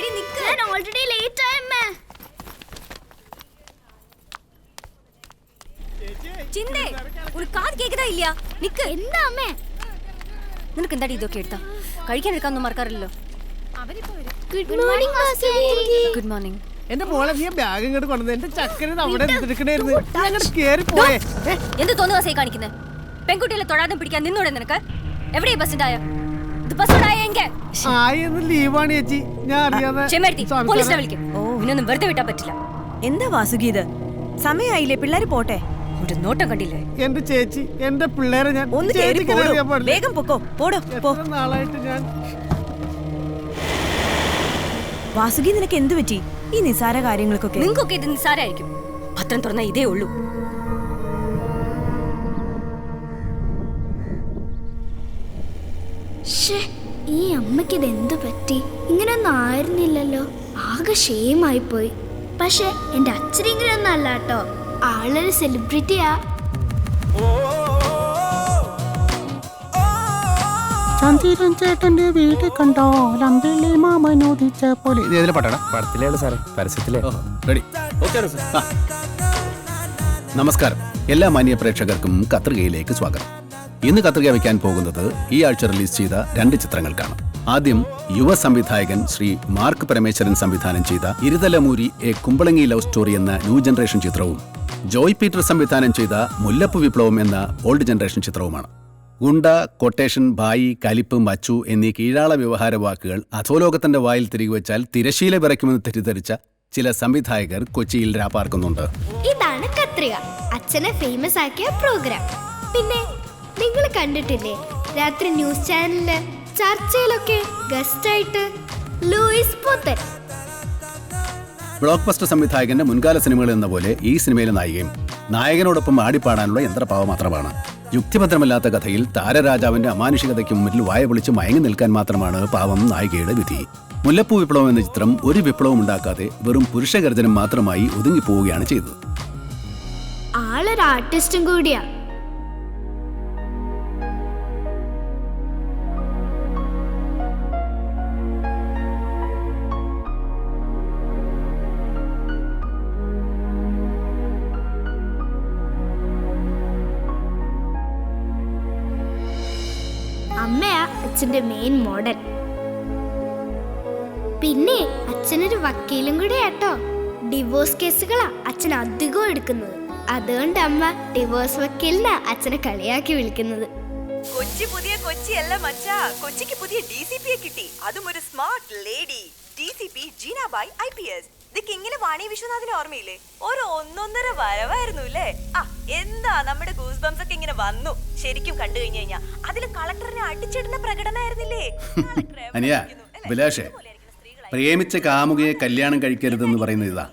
Already late ആയമ്മേ. ചിന്തേ ഒരു കാത് കേക്കതാ ഇല്ല. നിക്ക്. എന്താ അമ്മേ? നിനക്ക് എന്താടി ഇതൊക്കെ എടുത്താ? കഴിക്കാൻ എടുക്കാനൊന്നും മറക്കാറില്ലല്ലോ. Good morning Vasuki. Good morning. എന്റെ മോളെ നീ ബാഗ് ഇങ്ങോട്ട് കൊണ്ടുവന്ന് എന്റെ ചക്കര അവിടെ എടുക്കണായിരുന്നു. കേറി പോയെ. എന്ത് തോന്നുവാസേ കാണിക്കുന്നത്? പെൺകുട്ടികളെ തൊടാതെ പിടിക്കാൻ നിന്നൂടെ നിനക്ക്? എവിടെയാ ബസ്സിണ്ടായ? ഇത് ബസ്സോടായെങ്കിൽ ആയെന്ന് ലീവാണ് ചേച്ചി. ഞാൻ അറിയാതെ പോലീസിനെ വിളിക്കും. ഇന്നൊന്നും വെറുതെ വിട്ടാൻ പറ്റില്ല. എന്താ വാസുകി ഇത്? സമയമായില്ലേ, പിള്ളേര് പോട്ടെ. ഒരു നോട്ടം കണ്ടില്ലേ? എന്റെ ചേച്ചി എന്റെ പിള്ളേരെ ഞാൻ ഒന്ന് കേറി പോടോ. വേഗം പൊക്കോ. പോടോ പോ. നാളായിട്ട് ഞാൻ വാസുകി നിനക്ക് എന്ത് പറ്റി ഈ നിസാര കാര്യങ്ങൾക്കൊക്കെ? നിങ്ങൾക്കൊക്കെ ഇത് നിസാരായിരിക്കും. പത്രം തുറന്ന ഇതേ ഉള്ളൂ. ഈ അമ്മയ്ക്ക് ഇത് എന്ത് പറ്റി? ഇങ്ങനൊന്നും ആയിരുന്നില്ലല്ലോ. ആകെ ഷെയിമായി പോയി. പക്ഷെ എന്റെ അച്ഛൻ ഇങ്ങനെയൊന്നും അല്ല കേട്ടോ. ആളൊരു സെലിബ്രിറ്റിയാ. ചന്ദ്രൻ ചേട്ടന്റെ വീട് കണ്ടോ ലമ്പിളി മാമനോദിച്ച പോലെ. നമസ്കാരം, എല്ലാ മാന്യ പ്രേക്ഷകർക്കും കത്രികയിലേക്ക് സ്വാഗതം. ഇന്ന് കത്രിക വയ്ക്കാൻ പോകുന്നത് ഈ ആഴ്ച റിലീസ് ചെയ്ത 2 ചിത്രങ്ങൾക്കാണ്. ആദ്യം യുവ സംവിധായകൻ ശ്രീ മാർക്ക് പരമേശ്വരൻ സംവിധാനം ചെയ്ത ഇരുതലമൂരി എ കുമ്പളങ്ങി ലവ് സ്റ്റോറി എന്ന ന്യൂ ജനറേഷൻ ചിത്രവും ജോയ് പീറ്റർ സംവിധാനം ചെയ്ത മുല്ലപ്പ് വിപ്ലവം എന്ന ഓൾഡ് ജനറേഷൻ ചിത്രവുമാണ്. ഗുണ്ട, കൊട്ടേഷൻ, ബായി, കലിപ്പ്, മച്ചു എന്നീ കീഴാള വ്യവഹാര വാക്കുകൾ അധോലോകത്തിന്റെ വായിൽ തിരികെ വെച്ചാൽ തിരശീല വിറയ്ക്കുമെന്ന് തെറ്റിദ്ധരിച്ച ചില സംവിധായകർ കൊച്ചിയിൽ രാപ്പാർക്കുന്നുണ്ട്. ഇതാണ് കത്രിക, അച്ഛനെ ഫേമസ് ആക്കിയ പ്രോഗ്രാം. പിന്നെ നിങ്ങൾ കണ്ടിട്ടില്ലേ രാത്രി ന്യൂസ് ചാനലില് ചർച്ചയിലൊക്കെ ഗസ്റ്റായിട്ട് ലൂയിസ് പുത്തൻ. ബ്ലോക്ക് ബസ്റ്റർ സംവിധായകന്റെ മുൻകാല സിനിമകൾ എന്ന പോലെ ഈ സിനിമയിലെ നായികയും നായകനോടൊപ്പം ആടിപ്പാടാനുള്ള യന്ത്രപാവ മാത്രമാണ്. യുക്തിഭദ്രമല്ലാത്ത കഥയിൽ താരരാജാവിന്റെ അമാനുഷികതയ്ക്ക് മുന്നിൽ വായ പൊളിച്ച് മയങ്ങി നിൽക്കാൻ മാത്രമാണ് പാവം നായികയുടെ വിധി. മുല്ലപ്പൂ വിപ്ലവം എന്ന ചിത്രം ഒരു വിപ്ലവം ഉണ്ടാക്കാതെ വെറും പുരുഷഗർജനം മാത്രമായി ഒതുങ്ങിപ്പോവുകയാണ് ചെയ്തത്. ആളൊരു ആർട്ടിസ്റ്റും കൂടിയാ. അമ്മയാ അച്ഛന്റെ മെയിൻ മോഡൽ. പിന്നെ അച്ഛനൊരു വക്കീലും കൂടെ ആട്ടോ. ഡിവോഴ്സ് കേസുകളാ അച്ഛൻ അധികം എടുക്കുന്നത്. അതുകൊണ്ട് അമ്മ ഡിവോഴ്സ് വക്കീലിനാ അച്ഛനെ കളിയാക്കി വിളിക്കുന്നത്. കൊച്ചി പുതിയ കൊച്ചിയല്ല മച്ചാ, കൊച്ചിക്ക് പുതിയ DCP കിട്ടി. അതും ഒരു സ്മാർട്ട് ലേഡി DCP ജീനാബായ് IPS. ഇങ്ങനെ വാണി വിശ്വനാഥിനെ ഓർമ്മയില്ലേ? ഒരു 1.5 വരവായിരുന്നു അല്ലേ? എന്താ നമ്മുടെ ഗൂസ് ബംസ് ഒക്കെ ഇങ്ങനെ വന്നു. ശരിക്കും കണ്ടു കഴിഞ്ഞു കഴിഞ്ഞാ അതില് കളക്ടറിനെ അടിച്ചിടുന്ന പ്രകടനമായിരുന്നില്ലേ? അനിയ അഭിലാഷേ, പ്രേമിച്ച കാമുകിയെ കല്യാണം കഴിക്കരുതെന്ന് പറയുന്നത് ഇതാ.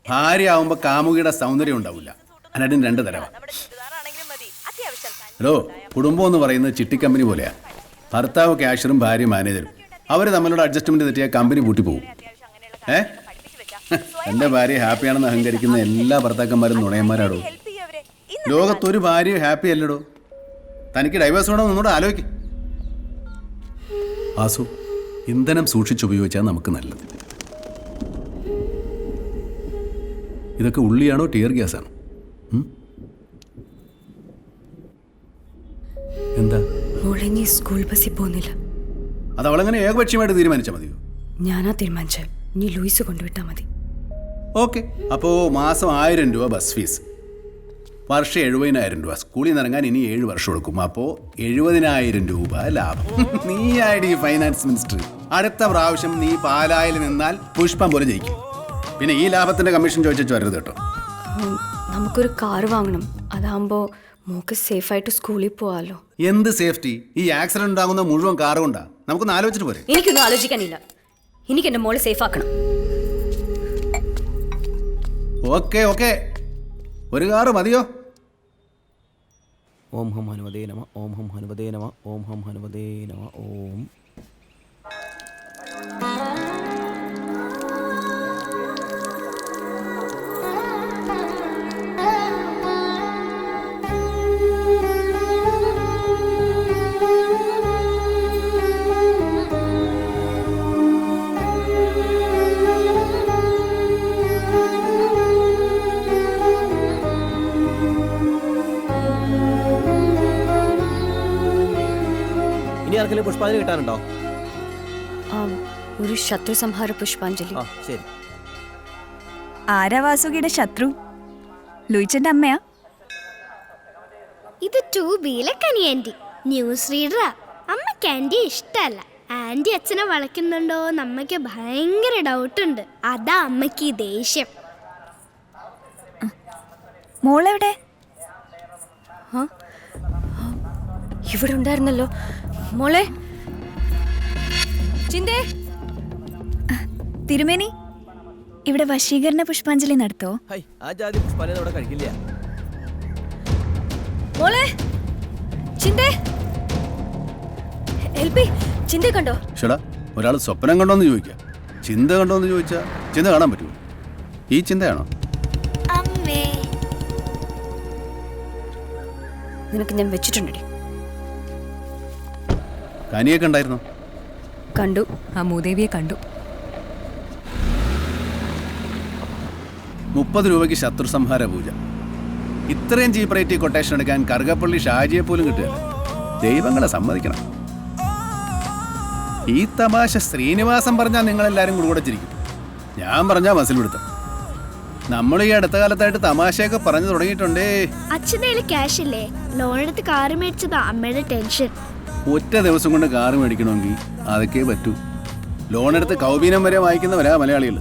ഭാര്യ ആവുമ്പോ കാമുകിയുടെ സൗന്ദര്യം ഉണ്ടാവില്ല. അതിനും 2 തരമാണ്. ഹലോ, കുടുംബം എന്ന് പറയുന്നത് ചിട്ടിക്കമ്പനി പോലെയാ. ഭർത്താവ് ക്യാഷറും ഭാര്യ മാനേജറും. അവര് തമ്മിലുള്ള അഡ്ജസ്റ്റ്മെന്റ് തെറ്റിയ കമ്പനി പൂട്ടിപ്പോകും. എന്റെ ഭാര്യ ഹാപ്പിയാണെന്ന് അഹങ്കരിക്കുന്ന എല്ലാ ഭർത്താക്കന്മാരും നുണയന്മാരാടോ. ലോകത്തൊരു ഭാര്യ ഹാപ്പി അല്ലടോ. തനിക്ക് ഡൈവേഴ്സ് വേണോ എന്നോട് ആലോചിക്കും. ആസു, ഇന്ധനം സൂക്ഷിച്ചുപയോഗിച്ചാൽ നമുക്ക് നല്ലത്. ഇതൊക്കെ ഉള്ളിയാണോ ടിയർ ഗ്യാസാണോ? എന്താ മോളെ സ്കൂൾ ബസ്സിൽ പോകുന്നില്ല? അത് അവളങ്ങനെ ഏകപക്ഷീയമായിട്ട് തീരുമാനിച്ചാൽ മതിയോ? ഞാനാ തീരുമാനിച്ച. നീ ലൂയിസ് കൊണ്ടുവിട്ടാ മതി. ഓക്കെ, അപ്പോൾ മാസം 1000 രൂപ ബസ് ഫീസ്, വർഷം 70,000 രൂപ. സ്കൂളിൽ നിന്ന് ഇറങ്ങാൻ ഇനി 7 വർഷം എടുക്കും. അപ്പോൾ 70,000 രൂപ ലാഭം. നീ ആയിടി ഫൈനാൻസ് മിനിസ്റ്റർ. അടുത്ത പ്രാവശ്യം നീ പാലായിൽ നിന്നാൽ പുഷ്പം പോലെ ജയിക്കും. പിന്നെ ഈ ലാഭത്തിന്റെ കമ്മീഷൻ ചോദിച്ചു വരരുത് കേട്ടോ. നമുക്കൊരു കാർ വാങ്ങണം. അതാകുമ്പോ മോക്ക് സേഫായിട്ട് സ്കൂളിൽ പോവാലോ. എന്ത് സേഫ്റ്റി? ഈ ആക്സിഡന്റ് ഉണ്ടാകുന്ന മുഴുവൻ കാർ കൊണ്ടാ. നമുക്കൊന്ന് ആലോചിച്ചിട്ട് പോരെ? എനിക്കൊന്നും ആലോചിക്കാനില്ല. എനിക്ക് എന്റെ മോളെ സേഫ് ആക്കണം. ഓക്കെ ഓക്കെ, ഒരു കാറ് മതിയോ? ഓം ഹം ഹനുമതേ നമ, ഓം ഹം ഹനുമതേ നമ, ഓം ഹം ഹനുമതേ നമ, ഓം. ആർക്കെങ്കിലും പുഷ്പാഞ്ജലി കിട്ടാനുണ്ടോ? ഒരു ശത്രു സംഹാര പുഷ്പാഞ്ജലി. ആ ശരി. ആരാ വാസുകിയുടെ ശത്രു? ലൂയിച്ചന്റെ അമ്മയാ? ഇത് 2Bയിലെ കനി ആന്റി, ന്യൂസ് റീഡറാ. അമ്മയ്ക്ക് ആന്റി ഇഷ്ടമല്ല. ആന്റി അച്ഛനെ വളയ്ക്കുന്നുണ്ടോ അമ്മയ്ക്ക് ഭയങ്കര ഡൗട്ടുണ്ട്. അതാ അമ്മയ്ക്ക് ഈ ദേഷ്യം. മോളെവിടെ? ഇവിടെ ഉണ്ടായിരുന്നല്ലോ മോളെ. ചിന്തേ, തിരുമേനി, ഇവിടെ വശീകരണ പുഷ്പാഞ്ജലി നടത്തോ? ഹൈ, ആ ജാതി പുഷ്പാഞ്ജലി അവിടെ കഴിക്കില്ല. മോളെ. ചിന്തേ, എൽപി, ചിന്തേ കണ്ടോ? ചേടാ, ഒരാൾ സ്വപ്നം കണ്ടോന്ന് ചോദിക്കാം, ചിന്ത കണ്ടോന്ന് ചോദിച്ചാ ചിന്ത കാണാൻ പറ്റുമോ? ഈ ചിന്തയാണോ? അമ്മേ, നിനക്ക് ഞാൻ വെച്ചിട്ടുണ്ടടി. കനിയെ കണ്ടായിരുന്നോ? കണ്ടു. ആ മൂദേവിയെ കണ്ടു. 30 രൂപയ്ക്ക് ശത്രു സംഹാര പൂജ. ഇത്രയും ചീപ്പ് റേറ്റ് കൊട്ടേഷൻ എടുക്കാൻ കറുകപ്പള്ളി ഷാജിയെ പോലും കിട്ടുക. ദൈവങ്ങളെ സമ്മതിക്കണം. ഈ തമാശ ശ്രീനിവാസൻ പറഞ്ഞാൽ നിങ്ങളെല്ലാവരും കൂടെ ചിരിക്കും. ഞാൻ പറഞ്ഞാൽ മസിൽ പിടുത്തം. നമ്മൾ ഈ അടുത്ത കാലത്തായിട്ട് തമാശയൊക്കെ പറഞ്ഞു തുടങ്ങിയിട്ടുണ്ടേ. അച്ഛൻ്റെ കയ്യിൽ ക്യാഷ് ഇല്ലേ? ലോൺ എടുത്ത് കാറ് മേടിച്ചതാ അമ്മയുടെ ടെൻഷൻ. ഒറ്റ ദിവസം കൊണ്ട് കാറ് മേടിക്കണമെങ്കിൽ അതൊക്കെ പറ്റൂ. ലോൺ എടുത്ത് കൗബീനം വരെ വായിക്കുന്നവരാ മലയാളികൾ.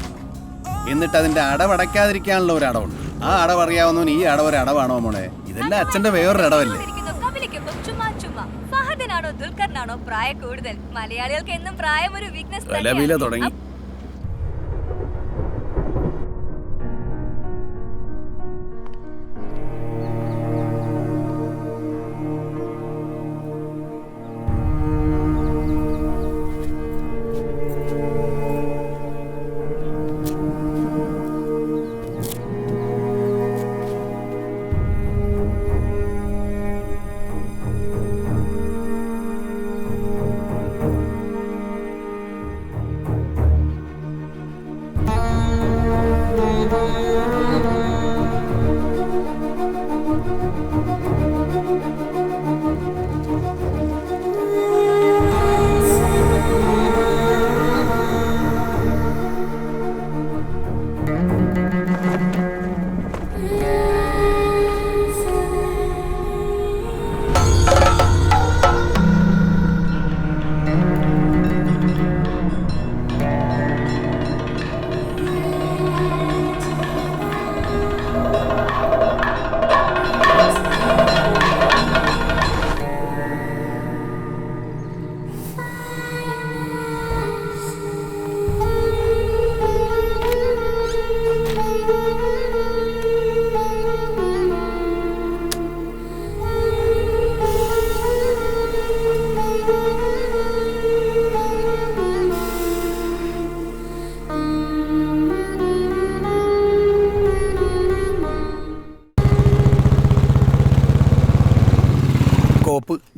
എന്നിട്ട് അതിന്റെ അടവടയ്ക്കാതിരിക്കാനുള്ള ഒരു അടവുണ്ട്. ആ അടവറിയാവുന്നവൻ ഈ അടവൊരു അടവാണോ മോളെ? ഇതെല്ലാം അച്ഛന്റെ വേറൊരു അടവല്ലേ? ഫഹദിനാണോ ദുൽഖറിനാണോ പ്രായം കൂടുതൽ? മലയാളികൾക്ക് എന്നും പ്രായം ഒരു വീക്ക്നെസ് വില തുടങ്ങി.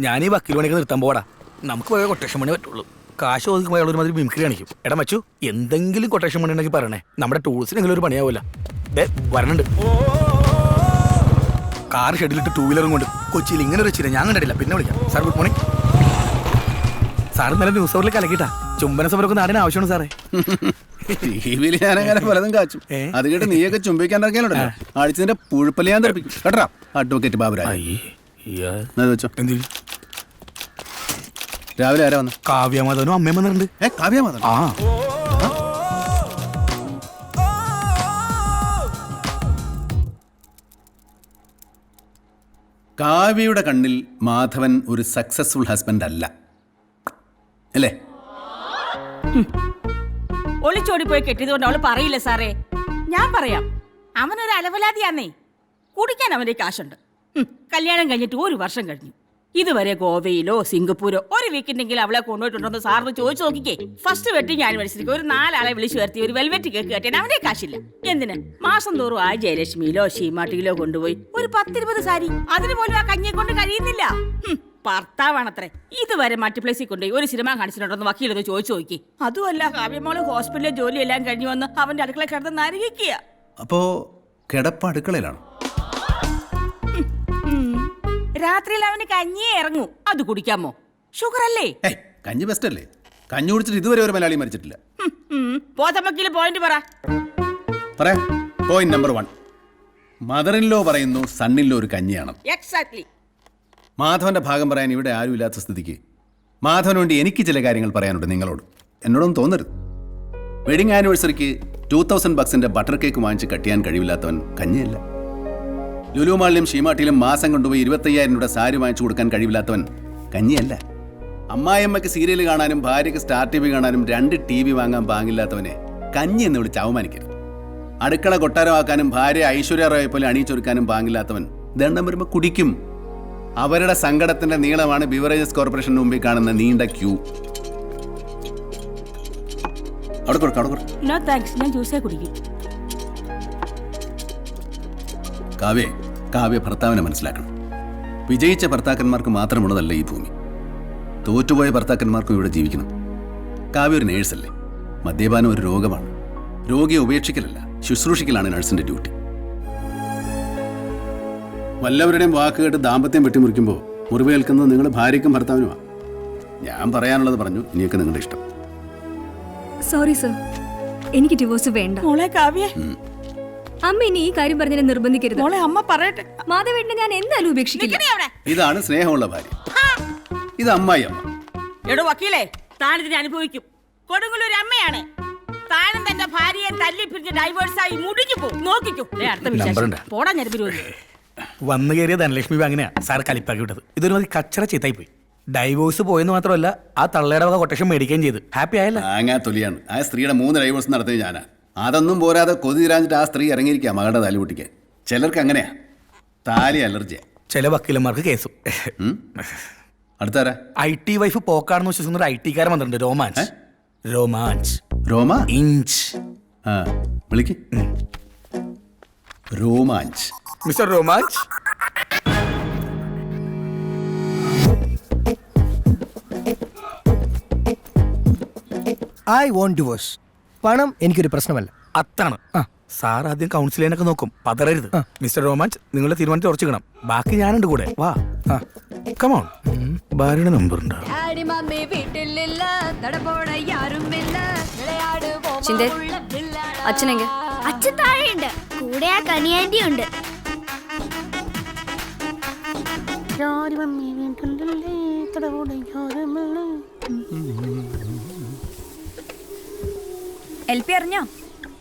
ഞാൻ ഈ വക്കീൽ പണിക്ക് നിർത്താൻ പോടാ. നമുക്ക് പോയ കൊട്ടേഷൻ പണി പറ്റുള്ളൂ. കാശ് ഒതുക്കുമ്പോൾ അയാൾ ഒരുമാതിരി മിമിക്രി കാണിക്കും. എടാ മച്ചു, എന്തെങ്കിലും കൊട്ടേഷൻ പണി ഉണ്ടെങ്കിൽ പറയണേ. നമ്മുടെ ടൂൾസിനെങ്കിലും ഒരു പണിയാവില്ല. വരണുണ്ട് കാർ ഷെഡിലിട്ട് 2 വീലറും കൊണ്ട് കൊച്ചിയിൽ ഇങ്ങനെ ഒരു ചിരി ഞാൻ കണ്ടിട്ടില്ല. പിന്നെ വിളിക്കാം. Sir good morning. സാർ ഇന്നലെ ന്യൂസ് അവറിൽ കലക്കിട്ടാ ചുംബന സമരമൊക്കെ നാടിന് ആവശ്യമാണ് സാറേ. ടിവിയിൽ ഞാനങ്ങനെ പലതും കാച്ചും. അത് കേട്ട് നീയൊക്കെ ചുംബിക്കാൻ ഇറങ്ങിയാലുണ്ടല്ലോ അടിച്ചതിന്റെ പുഴുപ്പല് ഞാൻ തെറിപ്പിക്കും കേട്ടോ. അഡ്വക്കേറ്റ് ബാബുരാജ് വെച്ചോ. രാവിലെ ആരാ വന്നു? കാവ്യമാധവനും അമ്മയും വന്നിട്ടുണ്ട്. കാവ്യമാധവൻ? ആ കാവ്യയുടെ കണ്ണിൽ മാധവൻ ഒരു സക്സസ്ഫുൾ ഹസ്ബൻഡ് അല്ല അല്ലേ? ഒളിച്ചോടി പോയി കെട്ടിയതുകൊണ്ട് അവള് പറയില്ല സാറേ. ഞാൻ പറയാം, അവനൊരു അലവലാതിയാന്നേ. കുടിക്കാൻ അവന്റെ കാശുണ്ട്. കല്യാണം കഴിഞ്ഞിട്ട് 1 വർഷം കഴിഞ്ഞു. ഇതുവരെ ഗോവയിലോ സിംഗപ്പൂരോ ഒരു വീക്കെൻഡെങ്കിലും അവളെ കൊണ്ടുപോയിട്ടുണ്ടോ സാറിന് ചോദിച്ചു നോക്കിക്കേ. ഫസ്റ്റ് വെഡിങ് ആനിവേഴ്സറിക്ക് ഒരു 4 ആളെ വിളിച്ചു വരുത്തി ഒരു വെൽവെറ്റ് കേക്ക് കെട്ടാൻ അവന്റെ കാശില്ല. എന്തിന്? മാസം തോറും ആ ജയലക്ഷ്മിയിലോ ഷീമാട്ടിയിലോ കൊണ്ടുപോയി ഒരു 10-20 സാരി. അതിന് പോലും ആ കഞ്ഞിയെ കൊണ്ട് കഴിയുന്നില്ല. ഭർത്താവാണത്രേ. ഇതുവരെ മൾട്ടിപ്ലക്സിൽ കൊണ്ടുപോയി ഒരു സിനിമ കാണിച്ചിട്ടുണ്ടോന്ന് വക്കീലൊന്ന് ചോദിച്ചു നോക്കി. അതുമല്ല, കാവ്യമോള് ഹോസ്പിറ്റലിലെ ജോലിയെല്ലാം കഴിഞ്ഞു വന്ന് അവന്റെ അടുക്കള കിടന്ന് നരകിക്കുക. അപ്പോ കിടപ്പ് അടുക്കളയിലാണ്. രാത്രിയിൽ അവന് കഞ്ഞിയെ ഇറങ്ങൂ. അത് കുടിക്കാമോ? ഷുഗർ അല്ലേ? ഏയ് കഞ്ഞി ബെസ്റ്റ് അല്ലേ? കഞ്ഞി കുടിച്ചിട്ട് ഇതുവരെ ഒരു മലയാളി മരിച്ചിട്ടില്ല. പോത്തമ്മക്കില് പോയിന്റ് പറ. പറയാം. Point number 1, mother in law പറയുന്നു സണ്ണിൻ ലോ ഒരു കഞ്ഞിയാണ്. എക്സാക്ട്ലി. മാധവന്റെ ഭാഗം പറയാൻ ഇവിടെ ആരും ഇല്ലാത്ത സ്ഥിതിക്ക് മാധവന് വേണ്ടി എനിക്ക് ചില കാര്യങ്ങൾ പറയാനുണ്ട് നിങ്ങളോട്. എന്നോടൊന്നും തോന്നരുത്. വെഡിങ് ആനിവേഴ്സറിക്ക് 2000 ബക്സിന്റെ ബട്ടർ കേക്ക് വാങ്ങിച്ച് കട്ട് ചെയ്യാൻ കഴിവില്ലാത്തവൻ കഞ്ഞിയല്ല. ലുലു മാളിലും ഷീമാട്ടിലും മാസം കൊണ്ടുപോയി 25,000 രൂപ സാരി വാങ്ങിച്ചു കൊടുക്കാൻ കഴിവില്ലാത്തവൻ കഞ്ഞിയല്ല. അമ്മായിയമ്മയ്ക്ക് സീരിയൽ കാണാനും ഭാര്യയ്ക്ക് സ്റ്റാർ TV കാണാനും 2 TV വാങ്ങാൻ പാങ്ങില്ലാത്തവനെ കഞ്ഞി എന്ന് വിളിച്ച് അവമാനിക്കരുത്. അടുക്കള കൊട്ടാരമാക്കാനും ഭാര്യ ഐശ്വര്യ റോയെ പോലെ അണിയിച്ചൊരുക്കാനും പാങ്ങില്ലാത്തവൻ ദണ്ണം വരുമ്പോൾ കുടിക്കും. അവരുടെ സങ്കടത്തിന്റെ നീളമാണ് ബിവറേജസ് കോർപ്പറേഷന് മുമ്പിൽ കാണുന്ന നീണ്ട ക്യൂ. നോ താങ്ക്സ്, ഞാൻ ജ്യൂസേ കുടിക്കും. കാവ്യ ഭർത്താവിനെ മനസ്സിലാക്കണം. വിജയിച്ച ഭർത്താക്കന്മാർക്ക് മാത്രമുള്ളതല്ല ഈ ഭൂമി. തോറ്റുപോയ ഭർത്താക്കന്മാർക്കും ഇവിടെ ജീവിക്കണം. കാവ്യ ഒരു നേഴ്സല്ലേ. മദ്യപാനം ഒരു രോഗമാണ്. രോഗിയെ ഉപേക്ഷിക്കലല്ല, ശുശ്രൂഷിക്കലാണ് നഴ്സിന്റെ ഡ്യൂട്ടി. വല്ലവരുടെയും വാക്ക് കേട്ട് ദാമ്പത്യം വെട്ടിമുറിക്കുമ്പോൾ മുറിവേൽക്കുന്നത് നിങ്ങളുടെ ഭാര്യയ്ക്കും ഭർത്താവിനുമാണ്. ഞാൻ പറയാനുള്ളത് പറഞ്ഞു, ഇനിയൊക്കെ നിങ്ങളുടെ ഇഷ്ടം. സോറി സർ, എനിക്ക് ഡിവോഴ്സ് വേണ്ട. മോളെ കാവ്യ, അമ്മ ഇനി ഈ കാര്യം പറഞ്ഞതിനെ നിർബന്ധിക്കരുത്. മോളെ അമ്മ പറയട്ടെ. മാധവേട്ടനെ ഞാൻ എന്തായാലും ഉപേക്ഷിക്കില്ല. നിക്കടി അവിടെ. ഇതാണ് സ്നേഹമുള്ള ഭാര്യ. ഇത് അമ്മായി അമ്മ. എടോ വക്കീലേ, താനിതിനെ അനുഭവിക്കും. കൊടുങ്ങല്ലൂർ അമ്മയാണ്. താനും തന്റെ ഭാര്യയെ തല്ലി പിരിഞ്ഞ് ഡൈവേഴ്സായി മുടിഞ്ഞു പോകും. നോക്കിക്കോ. അടുത്ത വിശേഷം. പോടാ ഞെരുപ്പിരുവല്ലോ. വന്നു കയറിയ ധനലക്ഷ്മി ബാങ്കിനെയാ സാർ കലിപ്പാക്കി വിട്ടത്. ഇതൊരു മതി കച്ചറ ചീത്തായി പോയി. ഡൈവോഴ്സ് പോയെന്ന് മാത്രമല്ല, ആ തള്ളയുടെ വക കൊട്ടേഷൻ മേടിക്കുകയും ചെയ്ത്. ഹാപ്പി ആയല്ലോ. തൊലിയാണ്. ആ സ്ത്രീയുടെ 3 ഡൈവോഴ്സ് നടത്തിയത് ഞാനാ. അതൊന്നും പോരാതെ കൊതി തീരാഞ്ഞിട്ട് ആ സ്ത്രീ ഇറങ്ങിയിരിക്കുക മകളുടെ താലി പൊട്ടിക്കാൻ. ചിലർക്ക് അങ്ങനെയാ, താലി അലർജിയാ. ചില വക്കീലന്മാർക്ക് കേസും. അടുത്താരാ? IT വൈഫ് പോക്കാണെന്ന് വിശ്വസിക്കുന്ന ഒരു IT-കാരൻ വന്നിട്ടുണ്ട്. രോമാഞ്ച് റോമ ഇഞ്ച്. ആ വിളിക്ക്. Romanch. Mister Romanch, I want divorce. പണം എനിക്കൊരു പ്രശ്നമല്ല. അത്താണ്. സാർ ആദ്യം കൗൺസിൽ ചെയ്യാനൊക്കെ നോക്കും, പതറരുത്. മിസ്റ്റർ രോമാഞ്ച്, നിങ്ങളുടെ തീരുമാനത്തിൽ ഉറച്ചിക്കണം. ബാക്കി ഞാനുണ്ട് കൂടെ. വാ, കമോൺ. ഭാര്യയുടെ നമ്പർ ഉണ്ടോ? അച്ഛനെങ്ക? അച്ഛൻ താഴെയുണ്ട്. കൂടെ ആ കനിയാൻറ്റി ഉണ്ട്. LP അറിഞ്ഞോ?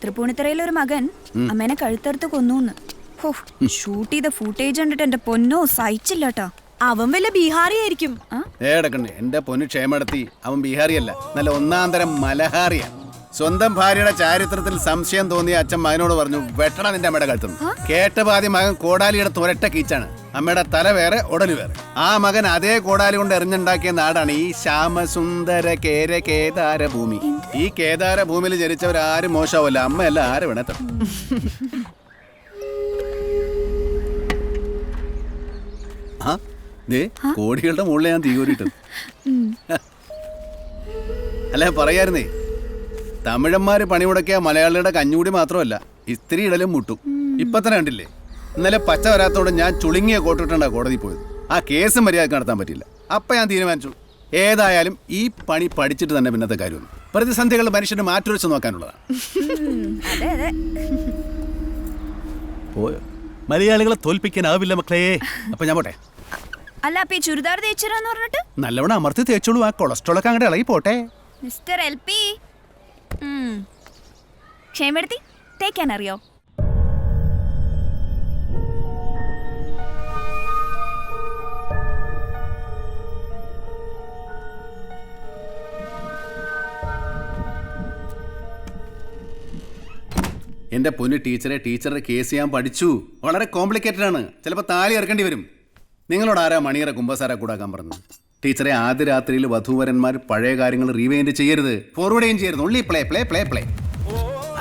തൃപ്പൂണിത്തറയിലെ ഒരു മകൻ അമ്മേനെ കഴുത്തെടുത്ത് കൊന്നൂന്ന്. ഷൂട്ട് ചെയ്ത ഫൂട്ടേജ് കണ്ടിട്ട് എന്റെ പൊന്നോ സഹിച്ചില്ലട്ടോ. അവൻ വല്ല ബീഹാറി ആയിരിക്കും. ഏടക്കണ്ടേ എന്റെ പൊന്നു ക്ഷേമടത്തി. അവൻ ബീഹാറിയല്ല, നല്ല 1-ാം തരം മലഹാറിയ. സ്വന്തം ഭാര്യയുടെ ചാരിത്രത്തിൽ സംശയം തോന്നിയ അച്ഛൻ മകനോട് പറഞ്ഞു, വെട്ടണ നിന്റെ അമ്മയുടെ കഴുത്തുന്നു. കേട്ട പാതി മകൻ കോടാലിയുടെ തുരട്ട കീച്ചാണ്. അമ്മയുടെ തല വേറെ ഉടല് വേറെ. ആ മകൻ അതേ കോടാലി കൊണ്ട് എറിഞ്ഞുണ്ടാക്കിയ നാടാണ് ഈ ശ്യാമസുന്ദര കേദാര ഭൂമി. ഈ കേദാര ഭൂമിയിൽ ജനിച്ചവരാരും മോശമാവല്ല. അമ്മയല്ല, ആരെ വേണേ തട്ടും. കോടികളുടെ മുകളിൽ ഞാൻ തീകൂരിട്ടത്. അല്ല പറയായിരുന്നേ, തമിഴന്മാര് പണിമുടക്കിയ മലയാളിയുടെ കഞ്ഞൂടി മാത്രമല്ല, ഇസ്ത്രി ഇടലും മുട്ടും. ഇപ്പൊ തന്നെ കണ്ടില്ലേ, ഇന്നലെ പച്ച വരാത്തോടെ ഞാൻ ചുളുങ്ങിയ കോട്ടിട്ടുണ്ടാ കോടതി പോയത്. ആ കേസ് മര്യാദക്ക് നടത്താൻ പറ്റില്ല. അപ്പൊ ഞാൻ തീരുമാനിച്ചു, ഏതായാലും ഈ പണി പഠിച്ചിട്ട് തന്നെ പിന്നത്തെ കാര്യം. പ്രതിസന്ധികൾ മനുഷ്യന് മാറ്റുരച്ച് നോക്കാനുള്ളതാണ്. പോയോ? മലയാളികളെ തോൽപ്പിക്കാനാവില്ല മക്കളെ. അപ്പൊ ഞാൻ പോട്ടെ. അല്ല, അപ്പൊ ഈ ചുരിദാർ തേച്ചിരാന്ന് പറഞ്ഞിട്ട് നല്ലവണ്ണം അമർത്തി തേച്ചോളൂ. ആ കൊളസ്ട്രോളൊക്കെ അങ്ങോട്ട് ഇളകി പോട്ടെ. മിസ്റ്റർ LP, ക്ഷേമെടുത്തി തേക്കാൻ അറിയോ? എന്റെ പൊന്നു ടീച്ചറുടെ കേസ് ഞാൻ പഠിച്ചു. വളരെ കോംപ്ലിക്കേറ്റഡ് ആണ്. ചിലപ്പോൾ താലി ഇറക്കേണ്ടി വരും. നിങ്ങളോട് ആരാ മണിയറ കുമ്പസാര കൂടാക്കാൻ പറഞ്ഞു? ടീച്ചറെ, ആദ്യ രാത്രിയിൽ വധൂവരന്മാർ പഴയ കാര്യങ്ങൾ റീവൈൻഡ് ചെയ്യരുത്, ഫോർവേഡ് ചെയ്യരുത്. Only play play play play.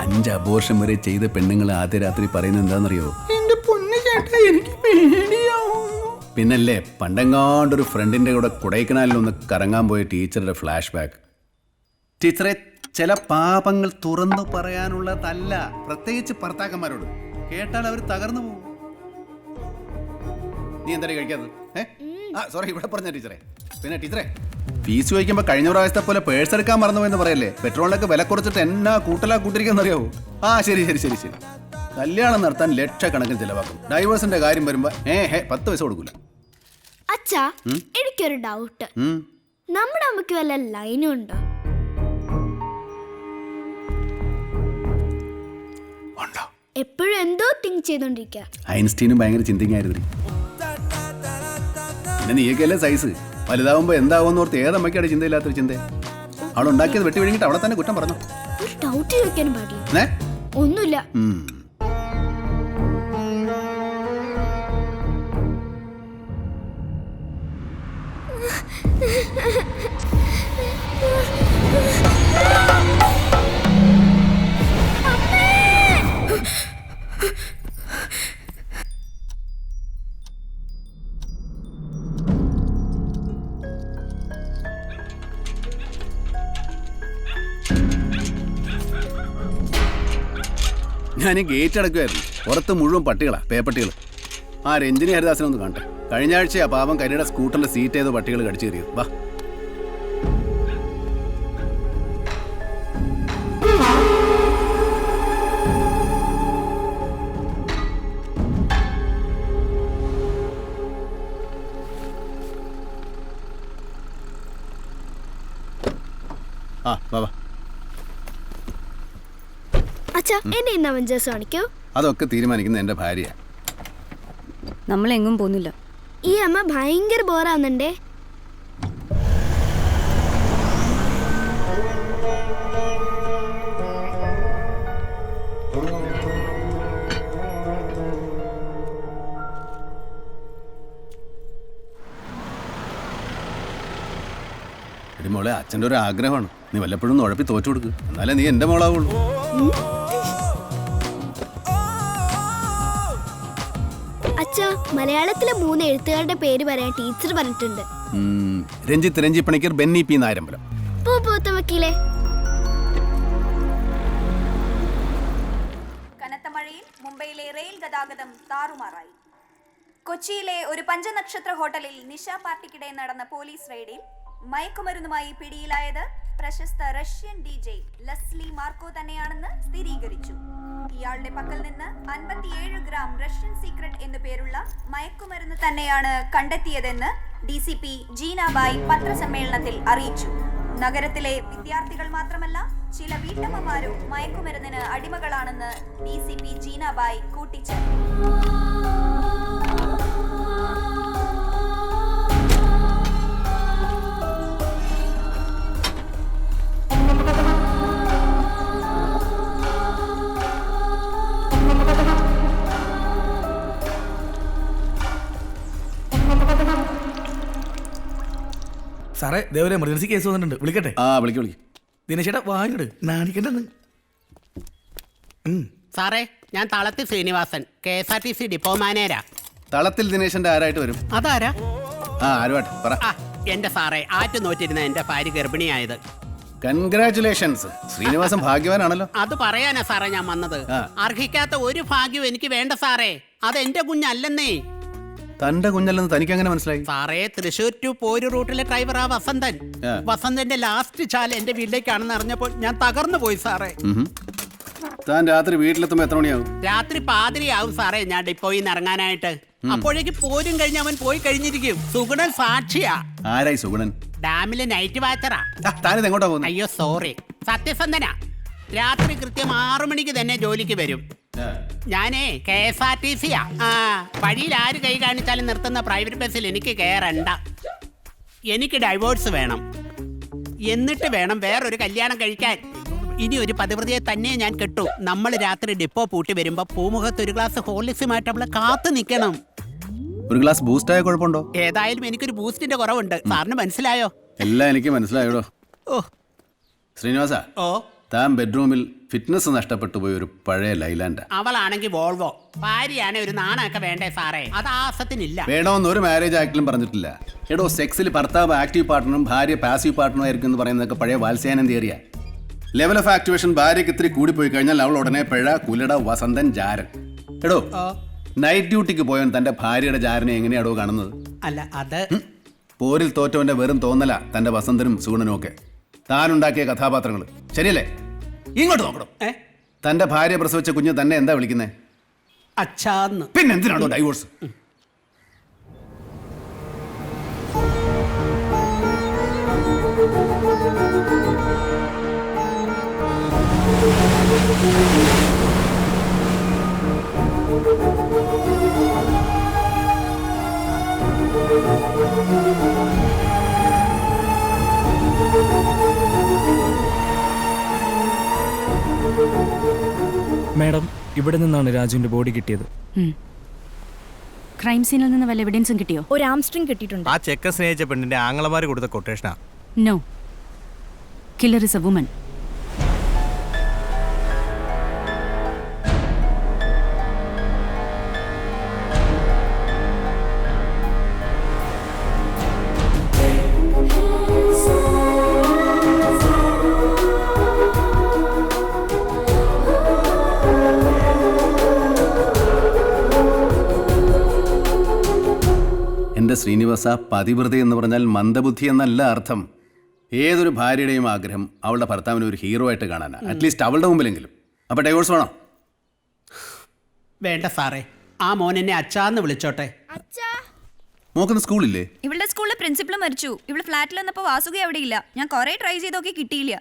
5 abortion വരെ ചെയ്ത പെണ്ണുങ്ങൾ ആദ്യ രാത്രി പറയുന്നത് എന്താണെന്നറിയോ? പിന്നല്ലേ പണ്ടെങ്ങാണ്ടൊരു ഫ്രണ്ടിന്റെ കൂടെ കൊടൈക്കനാലിലൊന്ന് കറങ്ങാൻ പോയ ടീച്ചറുടെ ഫ്ലാഷ് ബാക്ക്. ടീച്ചറെ, ചില പാപങ്ങൾ തുറന്നു പറയാനുള്ളതല്ല, പ്രത്യേകിച്ച് ഭർത്താക്കന്മാരോട്. കേട്ടാൽ അവർ തകർന്നു പോകും. നീ എന്തായാലും കഴിക്കാത്തത്? സോറി, ഇവിടെ പറഞ്ഞ ടീച്ചറെ. പിന്നെ ടീച്ചറെ, ഫീസ് ചോദിക്കുമ്പോ കഴിഞ്ഞ പ്രാവശ്യത്തെ പോലെ പേഴ്സ് എടുക്കാൻ മറന്നുപോയെന്ന് പറയല്ലേ? പെട്രോളിനൊക്കെ വില കുറച്ചിട്ട് എന്നാ കൂട്ടിരിക്കുന്ന അറിയാവോ? ആ ശരി. കല്യാണം നടത്താൻ ലക്ഷക്കണക്കിന് ചെലവാക്കും. ഡൈവേഴ്സിന്റെ കാര്യം വരുമ്പോ 10 പൈസ കൊടുക്കൂല. അച്ഛാ, എനിക്കൊരു ഡൗട്ട്. നമ്മുടെ അമ്മയ്ക്ക് വല്ല ലൈനും ഉണ്ടോ? എപ്പോഴും എന്തോ തിങ്ക് ചെയ്തോണ്ടിരിക്കുക. ഐൻസ്റ്റീനും ഭയങ്കര ചിന്തിങ് ആയിരുന്നു. പിന്നെ നീയൊക്കെയല്ലേ സൈസ്. വലുതാവുമ്പോ എന്താവുമെന്ന് ഓർത്ത് ഏതമ്മയ്ക്കാണ് ചിന്തയില്ലാത്തൊരു ചിന്ത. അവിടെ ഉണ്ടാക്കിയത് വെട്ടി വിഴുങ്ങിട്ട് അവിടെ തന്നെ കുറ്റം പറഞ്ഞു. ഒരു ഡൗട്ട് ചോദിക്കാനും പാടില്ല. ഒന്നുമില്ല. ഞാൻ ഗേറ്റ് അടക്കുമായിരുന്നു. പുറത്ത് മുഴുവൻ പട്ടികളാ, പേപ്പട്ടികൾ. ആ രഞ്ജിനി ഹരിദാസിനെ ഒന്ന് കാണട്ടെ. കഴിഞ്ഞ ആഴ്ച ആ പാവം കരിയുടെ സ്കൂട്ടറിന്റെ സീറ്റ് ഏതോ പട്ടികൾ കടിച്ചു കയറിയത്. വാ. വാ. അച്ഛാ, എന്നെ ഇന്ന് അവഞ്ചേഴ്സ് കാണിക്കോ? അതൊക്കെ തീരുമാനിക്കുന്ന എന്റെ ഭാര്യ. നമ്മൾ എങ്ങും പോകുന്നില്ല. ഈ അമ്മ ഭയങ്കര ബോറാവുന്നുണ്ടേ. എടി മോളെ, അച്ഛൻ്റെ ഒരു ആഗ്രഹമാണ്. നീ വല്ലപ്പോഴും ഉഴപ്പി തോറ്റു കൊടുക്ക്. എന്നാലേ നീ എന്റെ മോളാവുള്ളൂ. അച്ഛാ, മലയാളത്തിലെ 3 എഴുത്തുകാരുടെ പേര് പറയാൻ ടീച്ചർ പറഞ്ഞിട്ടുണ്ട്. രഞ്ജിത്ത്, രഞ്ജി പണിക്കർ, ബെന്നി പി നായരമ്പലം. പൂത്ത വക്കീലേ. കനത്ത മഴയിൽ മുംബൈയിലെ റെയിൽ ഗതാഗതം താറുമാറായി. കൊച്ചിയിലെ ഒരു പഞ്ചനക്ഷത്ര ഹോട്ടലിൽ നിശ പാർട്ടിക്കിടെ നടന്ന പോലീസ് റെയ്ഡിൽ മയക്കുമരുന്നുമായി പിടിയിലായത് പ്രശസ്ത റഷ്യൻ DJ ലെസ്ലി മാർക്കോ തന്നെയാണെന്ന് സ്ഥിരീകരിച്ചു. ഇയാളുടെ പക്കൽ നിന്ന് 57 ഗ്രാം റഷ്യൻ സീക്രട്ട് എന്നു പേരുള്ള മയക്കുമരുന്ന് തന്നെയാണ് കണ്ടെത്തിയതെന്ന് DCP ജീനാബായ് പത്രസമ്മേളനത്തിൽ അറിയിച്ചു. നഗരത്തിലെ വിദ്യാർത്ഥികൾ മാത്രമല്ല, ചില വീട്ടമ്മമാരും മയക്കുമരുന്നിന് അടിമകളാണെന്ന് DCP ജീനാബായ് കൂട്ടിച്ചേർത്തു. സാറേ, ദേവരെ എമർജൻസി കേസ് വന്നിട്ടുണ്ട്. വിളിക്കട്ടെ? വിളിക്ക്. ദിനേശേട്ടാ വാങ്ങട്, നാണിക്കണ്ടെന്ന്. സാറേ, ഞാൻ തളത്തിൽ ശ്രീനിവാസൻ, KSRTC ഡിപ്പോ മാനേജരാ. തളത്തിൽ ദിനേശന്റെ ആരായിട്ട് വരും? അതാരാ? ആരുമായിട്ട് പറ. എന്റെ സാറേ, ആറ്റു നോറ്റിരുന്ന എന്റെ ഭാര്യ ഗർഭിണിയായത്. കൺഗ്രാറ്റുലേഷൻസ്. ശ്രീനിവാസൻ ഭാഗ്യവാനാണല്ലോ. അത് പറയാനാ സാറേ ഞാൻ വന്നത്. അർഹിക്കാത്ത ഒരു ഭാഗ്യവും എനിക്ക് വേണ്ട സാറേ. അതെന്റെ കുഞ്ഞല്ലെന്നേ. തന്റെ കുഞ്ഞല്ലെന്ന് തനിക്ക് എങ്ങനെ മനസ്സിലായി? സാറേ, തൃശ്ശൂർ ടു പോര് റൂട്ടിലെ ഡ്രൈവറാ വസന്തൻ. വസന്തന്റെ ലാസ്റ്റ് ചാല എന്റെ വീട്ടിലേക്കാണെന്ന് അറിഞ്ഞപ്പോൾ ഞാൻ തകർന്നു പോയി സാറേ. താൻ രാത്രി വീട്ടിലെത്തുമ്പോ എത്ര മണിയാവും? രാത്രി പാതിരിയാവും സാറേ ഞാൻ ഡിപ്പോയിൽ നിന്ന് ഇറങ്ങാനായിട്ട്. അപ്പോഴേക്ക് പോരും കഴിഞ്ഞ് അവൻ പോയി കഴിഞ്ഞിരിക്കും. സുഗുണൻ സാക്ഷിയാ. ആരായി സുഗുണൻ? ഡാമിലെ നൈറ്റ് വാച്ചറാ. താനിത് എങ്ങോട്ടാ പോകുന്നത്? അയ്യോ സോറി, സത്യസന്ധനാ. രാത്രി കൃത്യം 6 മണിക്ക് തന്നെ ജോലിക്ക് വരും. ഞാനേ KSRTCയാ. വഴിയിൽ ആര് കൈ കാണിച്ചാലും നിർത്തുന്ന പ്രൈവറ്റ് ബസ്സിൽ എനിക്ക് കയറണ്ട. എനിക്ക് ഡൈവോഴ്സ് വേണം. എന്നിട്ട് വേണം വേറൊരു കല്യാണം കഴിക്കാൻ. ഇനി ഒരു പതിവ്രതയെ തന്നെ ഞാൻ കെട്ടു. നമ്മൾ രാത്രി ഡിപ്പോ പൂട്ടി വരുമ്പോ പൂമുഖത്ത് ഒരു ഗ്ലാസ് ഹോർലിക്സുമായിട്ട് അവളെ കാത്തു നിൽക്കണം. ഒരു ഗ്ലാസ് ബൂസ്റ്റ് ആയ കുഴപ്പമുണ്ടോ? ഏതായാലും എനിക്കൊരു ബൂസ്റ്റിന്റെ കുറവുണ്ട്. സാറിന് മനസ്സിലായോ? എല്ലാം എനിക്ക് മനസ്സിലായോടോ. ശ്രീനിവാസ, താൻ ബെഡ്റൂമിൽ ഫിറ്റ്നസ് നഷ്ടപ്പെട്ടു പോയ ഒരു പഴയ ലൈലാൻഡ്. അവളാണെങ്കിൽ വോൾവോ. ഭാര്യയാണെ ഒരു നാണൊക്കെ വേണ്ടേ സാറേ? അത് ആസത്തിനില്ല. വേണമെന്ന് ഒരു മാരേജ് ആക്ടിലും പറഞ്ഞിട്ടില്ല. എടോ, സെക്സിൽ ഭർത്താവ് ആക്റ്റീവ് പാർട്ട്ണറും ഭാര്യ പാസീവ് പാർട്ട്ണറും ആയിരിക്കും എന്ന് പറയുന്നതൊക്കെ പഴയ വാത്സ്യായനം തിയറിയാ. ലെവൽ ഓഫ് ആക്ടിവേഷൻ ഭാര്യയ്ക്ക് ഇത്തിരി കൂടിപ്പോയി കഴിഞ്ഞാൽ അവൾ ഉടനെ പിഴ, കുലട, വസന്തൻ, ജാരൻ. എടോ, നൈറ്റ് ഡ്യൂട്ടിക്ക് പോയവൻ തന്റെ ഭാര്യയുടെ ജാരനെ എങ്ങനെയാടോ കാണുന്നത്? അല്ല, അത് പോരിൽ തോറ്റവന്റെ വെറും തോന്നല തന്റെ വസന്തനും സൂണനും ഒക്കെ. താനുണ്ടാക്കിയ കഥാപാത്രങ്ങൾ ശരിയല്ലേ? ഇങ്ങോട്ട് നോക്കണം. തന്റെ ഭാര്യ പ്രസവിച്ച കുഞ്ഞ് തന്നെ എന്താ വിളിക്കുന്നേ? അച്ഛാന്ന്. പിന്നെ എന്തിനാണോ ഡൈവോഴ്സ്? മാഡം, ഇവിടെ നിന്നാണ് രാജുവിന്റെ ബോഡി കിട്ടിയത്. ക്രൈം സീനിൽ നിന്ന് വല്ല എവിഡൻസും കിട്ടിയോ? ഒരു ആംസ്ട്രിങ് കിട്ടിയിട്ടുണ്ട്. ആ ചെക്ക സ്നേഹിച്ച പെണ്ണിന്റെ ആങ്ങളമാര് കൊടുത്ത കൊട്ടേഷനാ. No, killer is a woman. എന്റെ ശ്രീനിവാസ, പതിവ്രത എന്ന് പറഞ്ഞാൽ മന്ദബുദ്ധി എന്നല്ല അർത്ഥം. ഏതൊരു ഭാര്യയുടെയും ആഗ്രഹം അവളുടെ ഭർത്താവിനെ ഒരു ഹീറോ ആയിട്ട് കാണാനാണ്, അറ്റ്ലീസ്റ്റ് അവളുടെ മുമ്പിലെങ്കിലും. അപ്പൊ ഡൈവോഴ്സ് വേണോ? വേണ്ട സാറേ, ആ മോൻ എന്നെ അച്ഛാന്ന് വിളിച്ചോട്ടെ. മോക്കുന്ന സ്കൂളില്ലേ? ഇവളുടെ സ്കൂളിലെ പ്രിൻസിപ്പൾ മരിച്ചു. ഇവിടെ ഫ്ലാറ്റിൽ വന്നപ്പോൾ വാസുക അവിടെ ഇല്ല. ഞാൻ കുറെ ട്രൈ ചെയ്തൊക്കെ കിട്ടിയില്ല.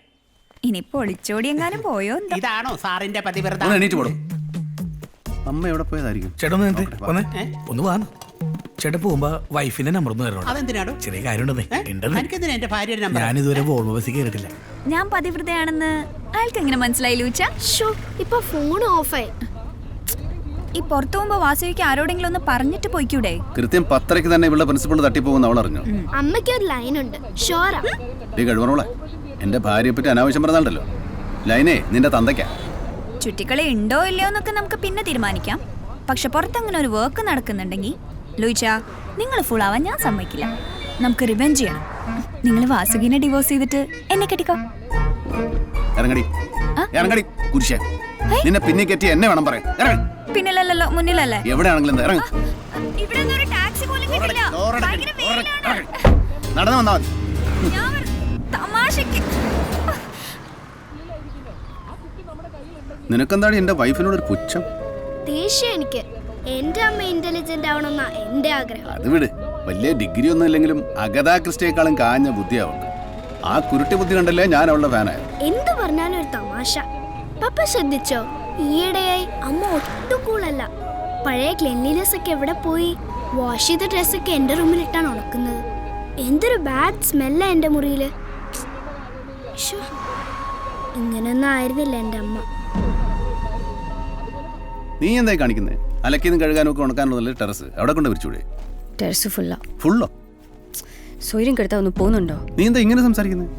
ഇനിയിപ്പോ ഒളിച്ചോടി എങ്ങാനും പോയോ? ഇതാണോ സാറിന്റെ പതിവ്രത? ഒന്ന് എണീറ്റ് പോടും. അമ്മ എവിടെ പോയതായിരിക്കും? ചേട്ടാ ഒന്ന് വാ. ചേട്ടാ പോകുമ്പോ വൈഫിന്റെ നമ്പർ ഒന്ന് തരണം. അതെന്തിനാണോ? ചെറിയ കാര്യം എനിക്കെന്തിനാ എന്റെ ഭാര്യയുടെ നമ്പർ? ഞാനിതുവരെ വോൾവോ ബസ്സിൽ കയറിയിട്ടില്ല. ഞാൻ പതിവ്രതയാണെന്ന് അയാൾക്ക് എങ്ങനെ മനസ്സിലായി ലൂച്ച? ഇപ്പൊ ഫോൺ ഓഫായി. ഈ പുറത്തു പോകുമ്പോ വാസുവിക്ക് ആരോടെങ്കിലും ഒന്ന് പറഞ്ഞിട്ട് പോയിക്കൂടെ? കൃത്യം 10:30 തന്നെ ഇവളുടെ പ്രിൻസിപ്പൾ തട്ടിപ്പോകുന്ന അവൾ അറിഞ്ഞു. അമ്മയ്ക്ക് ഒരു ലൈൻ ഉണ്ട്, ഷോറാ. നീ കഴിവറോളെ, എന്റെ ഭാര്യയെ പറ്റി അനാവശ്യം പറഞ്ഞാണ്ടല്ലോ. ലൈനേ നിന്റെ തന്തയ്ക്കാ. ചുറ്റിക്കളി ഉണ്ടോ ഇല്ലയോ എന്നൊക്കെ നമുക്ക് പിന്നെ തീരുമാനിക്കാം. പക്ഷെ പുറത്തങ്ങനെ ഒരു വർക്ക് നടക്കുന്നുണ്ടെങ്കിൽ ലൂച്ച, നിങ്ങൾ ഫുൾ ആവാൻ ഞാൻ സമ്മതിക്കില്ല. നമുക്ക് റിവെഞ്ച് ചെയ്യണം. നിങ്ങൾ വാസുകിനെ ഡിവോഴ്സ് ചെയ്തിട്ട് എന്നെ കെട്ടിക്കോ. ഇറങ്ങടി ഇറങ്ങടി കുരിശേ. നിന്നെ പിന്നെ കെട്ടി എന്നെ വേണം പറയാൻ. പിന്നിലല്ലോ മുന്നിലല്ലേ? എവിടെയാണെങ്കിലും ഇറങ്ങ. ഇവിടെ ഒരു ടാക്സി പോലും കിട്ടില്ല. ഭയങ്കര വെയിലാണ്. നടന്നു വന്നാ മതി. തമാശക്ക് നിനക്കെന്താണ് എന്റെ വൈഫിനോട് ഒരു പുച്ഛം? ദേഷ്യം എനിക്ക്. എന്റെ അമ്മ ഇന്റലിജന്റ് ആവണമെന്നാ എന്റെ ആഗ്രഹം. അത് വിട്, വലിയ ഡിഗ്രി ഒന്നും ഇല്ലെങ്കിലും അഗതാ ക്രിസ്റ്റിയേക്കാളും കാഞ്ഞ ബുദ്ധി അവൾക്ക്. ആ കുരുട്ടി ബുദ്ധി കണ്ടല്ലേ ഞാൻ അവളുടെ ഫാനായത്. എന്ത് പറഞ്ഞാലും ഒരു തമാശ. പപ്പ ശ്രദ്ധിച്ചോ, ഈയിടെയായി അമ്മ ഒട്ടും കൂളല്ല. പഴയ ക്ലെൻലിനെസ് ഒക്കെ എവിടെ പോയി? വാഷ് ചെയ്ത ഡ്രസ്സൊക്കെ എന്റെ റൂമിലിട്ടാണ് ഉണക്കുന്നത്. എന്തൊരു ബാഡ് സ്മെല്ല എന്റെ മുറിയില്. ഇങ്ങനൊന്നും ആയിരുന്നില്ല എന്റെ അമ്മ. നീ എന്തായി കാണിക്കുന്നേ? അലക്കിയതും കഴുകാനും ഒക്കെ ഉണക്കാനുള്ള ടെറസ് അവിടെ കൊണ്ട് വിരിച്ചൂടെ? ടെറസ് ഫുള്ളോ? സൗകര്യം കെടുത്താ ഒന്ന് പോകുന്നുണ്ടോ? നീ എന്താ ഇങ്ങനെ സംസാരിക്കുന്നത്?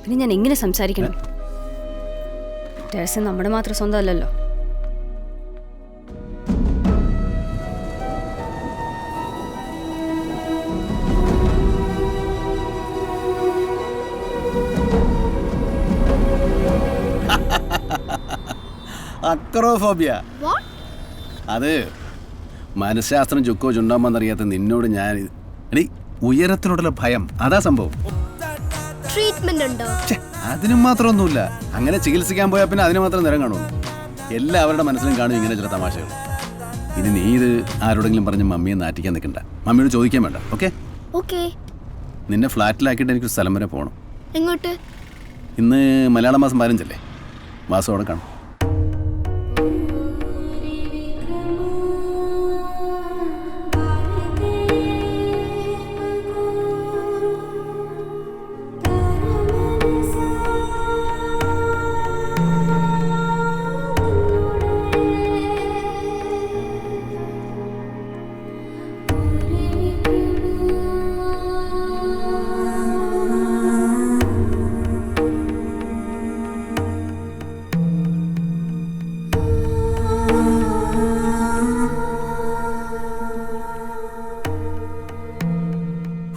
പിന്നെ ഞാൻ എങ്ങനെ സംസാരിക്കണം? ടെറസ് നമ്മുടെ മാത്രം സ്വന്തം അല്ലല്ലോ. അക്രോഫോബിയ. അത് മനഃശാസ്ത്രം ചുക്കോ ചുണ്ടാമെന്നറിയാത്ത നിന്നോട് ഞാൻ ഉയരത്തിനോടുള്ള ഭയം, അതാ സംഭവം. ട്രീറ്റ്മെന്റ് ഉണ്ടോ? അതിനും മാത്രമൊന്നുമില്ല. അങ്ങനെ ചികിത്സിക്കാൻ പോയാൽ പിന്നെ അതിന് മാത്രം നിരം കാണും. എല്ലാവരുടെ മനസ്സിലും കാണും ഇങ്ങനെ ചില തമാശകൾ. ഇനി നീ ഇത് ആരോടെങ്കിലും പറഞ്ഞ് മമ്മിയെ നാറ്റിക്കാൻ നിൽക്കണ്ട. മമ്മിയോട് ചോദിക്കാൻ വേണ്ട. ഓക്കെ? നിന്നെ ഫ്ലാറ്റിലാക്കിയിട്ട് എനിക്കൊരു സ്ഥലം വരെ പോകണം. എങ്ങോട്ട്? ഇന്ന് മലയാള മാസം 15 വാസം അവിടെ കാണും.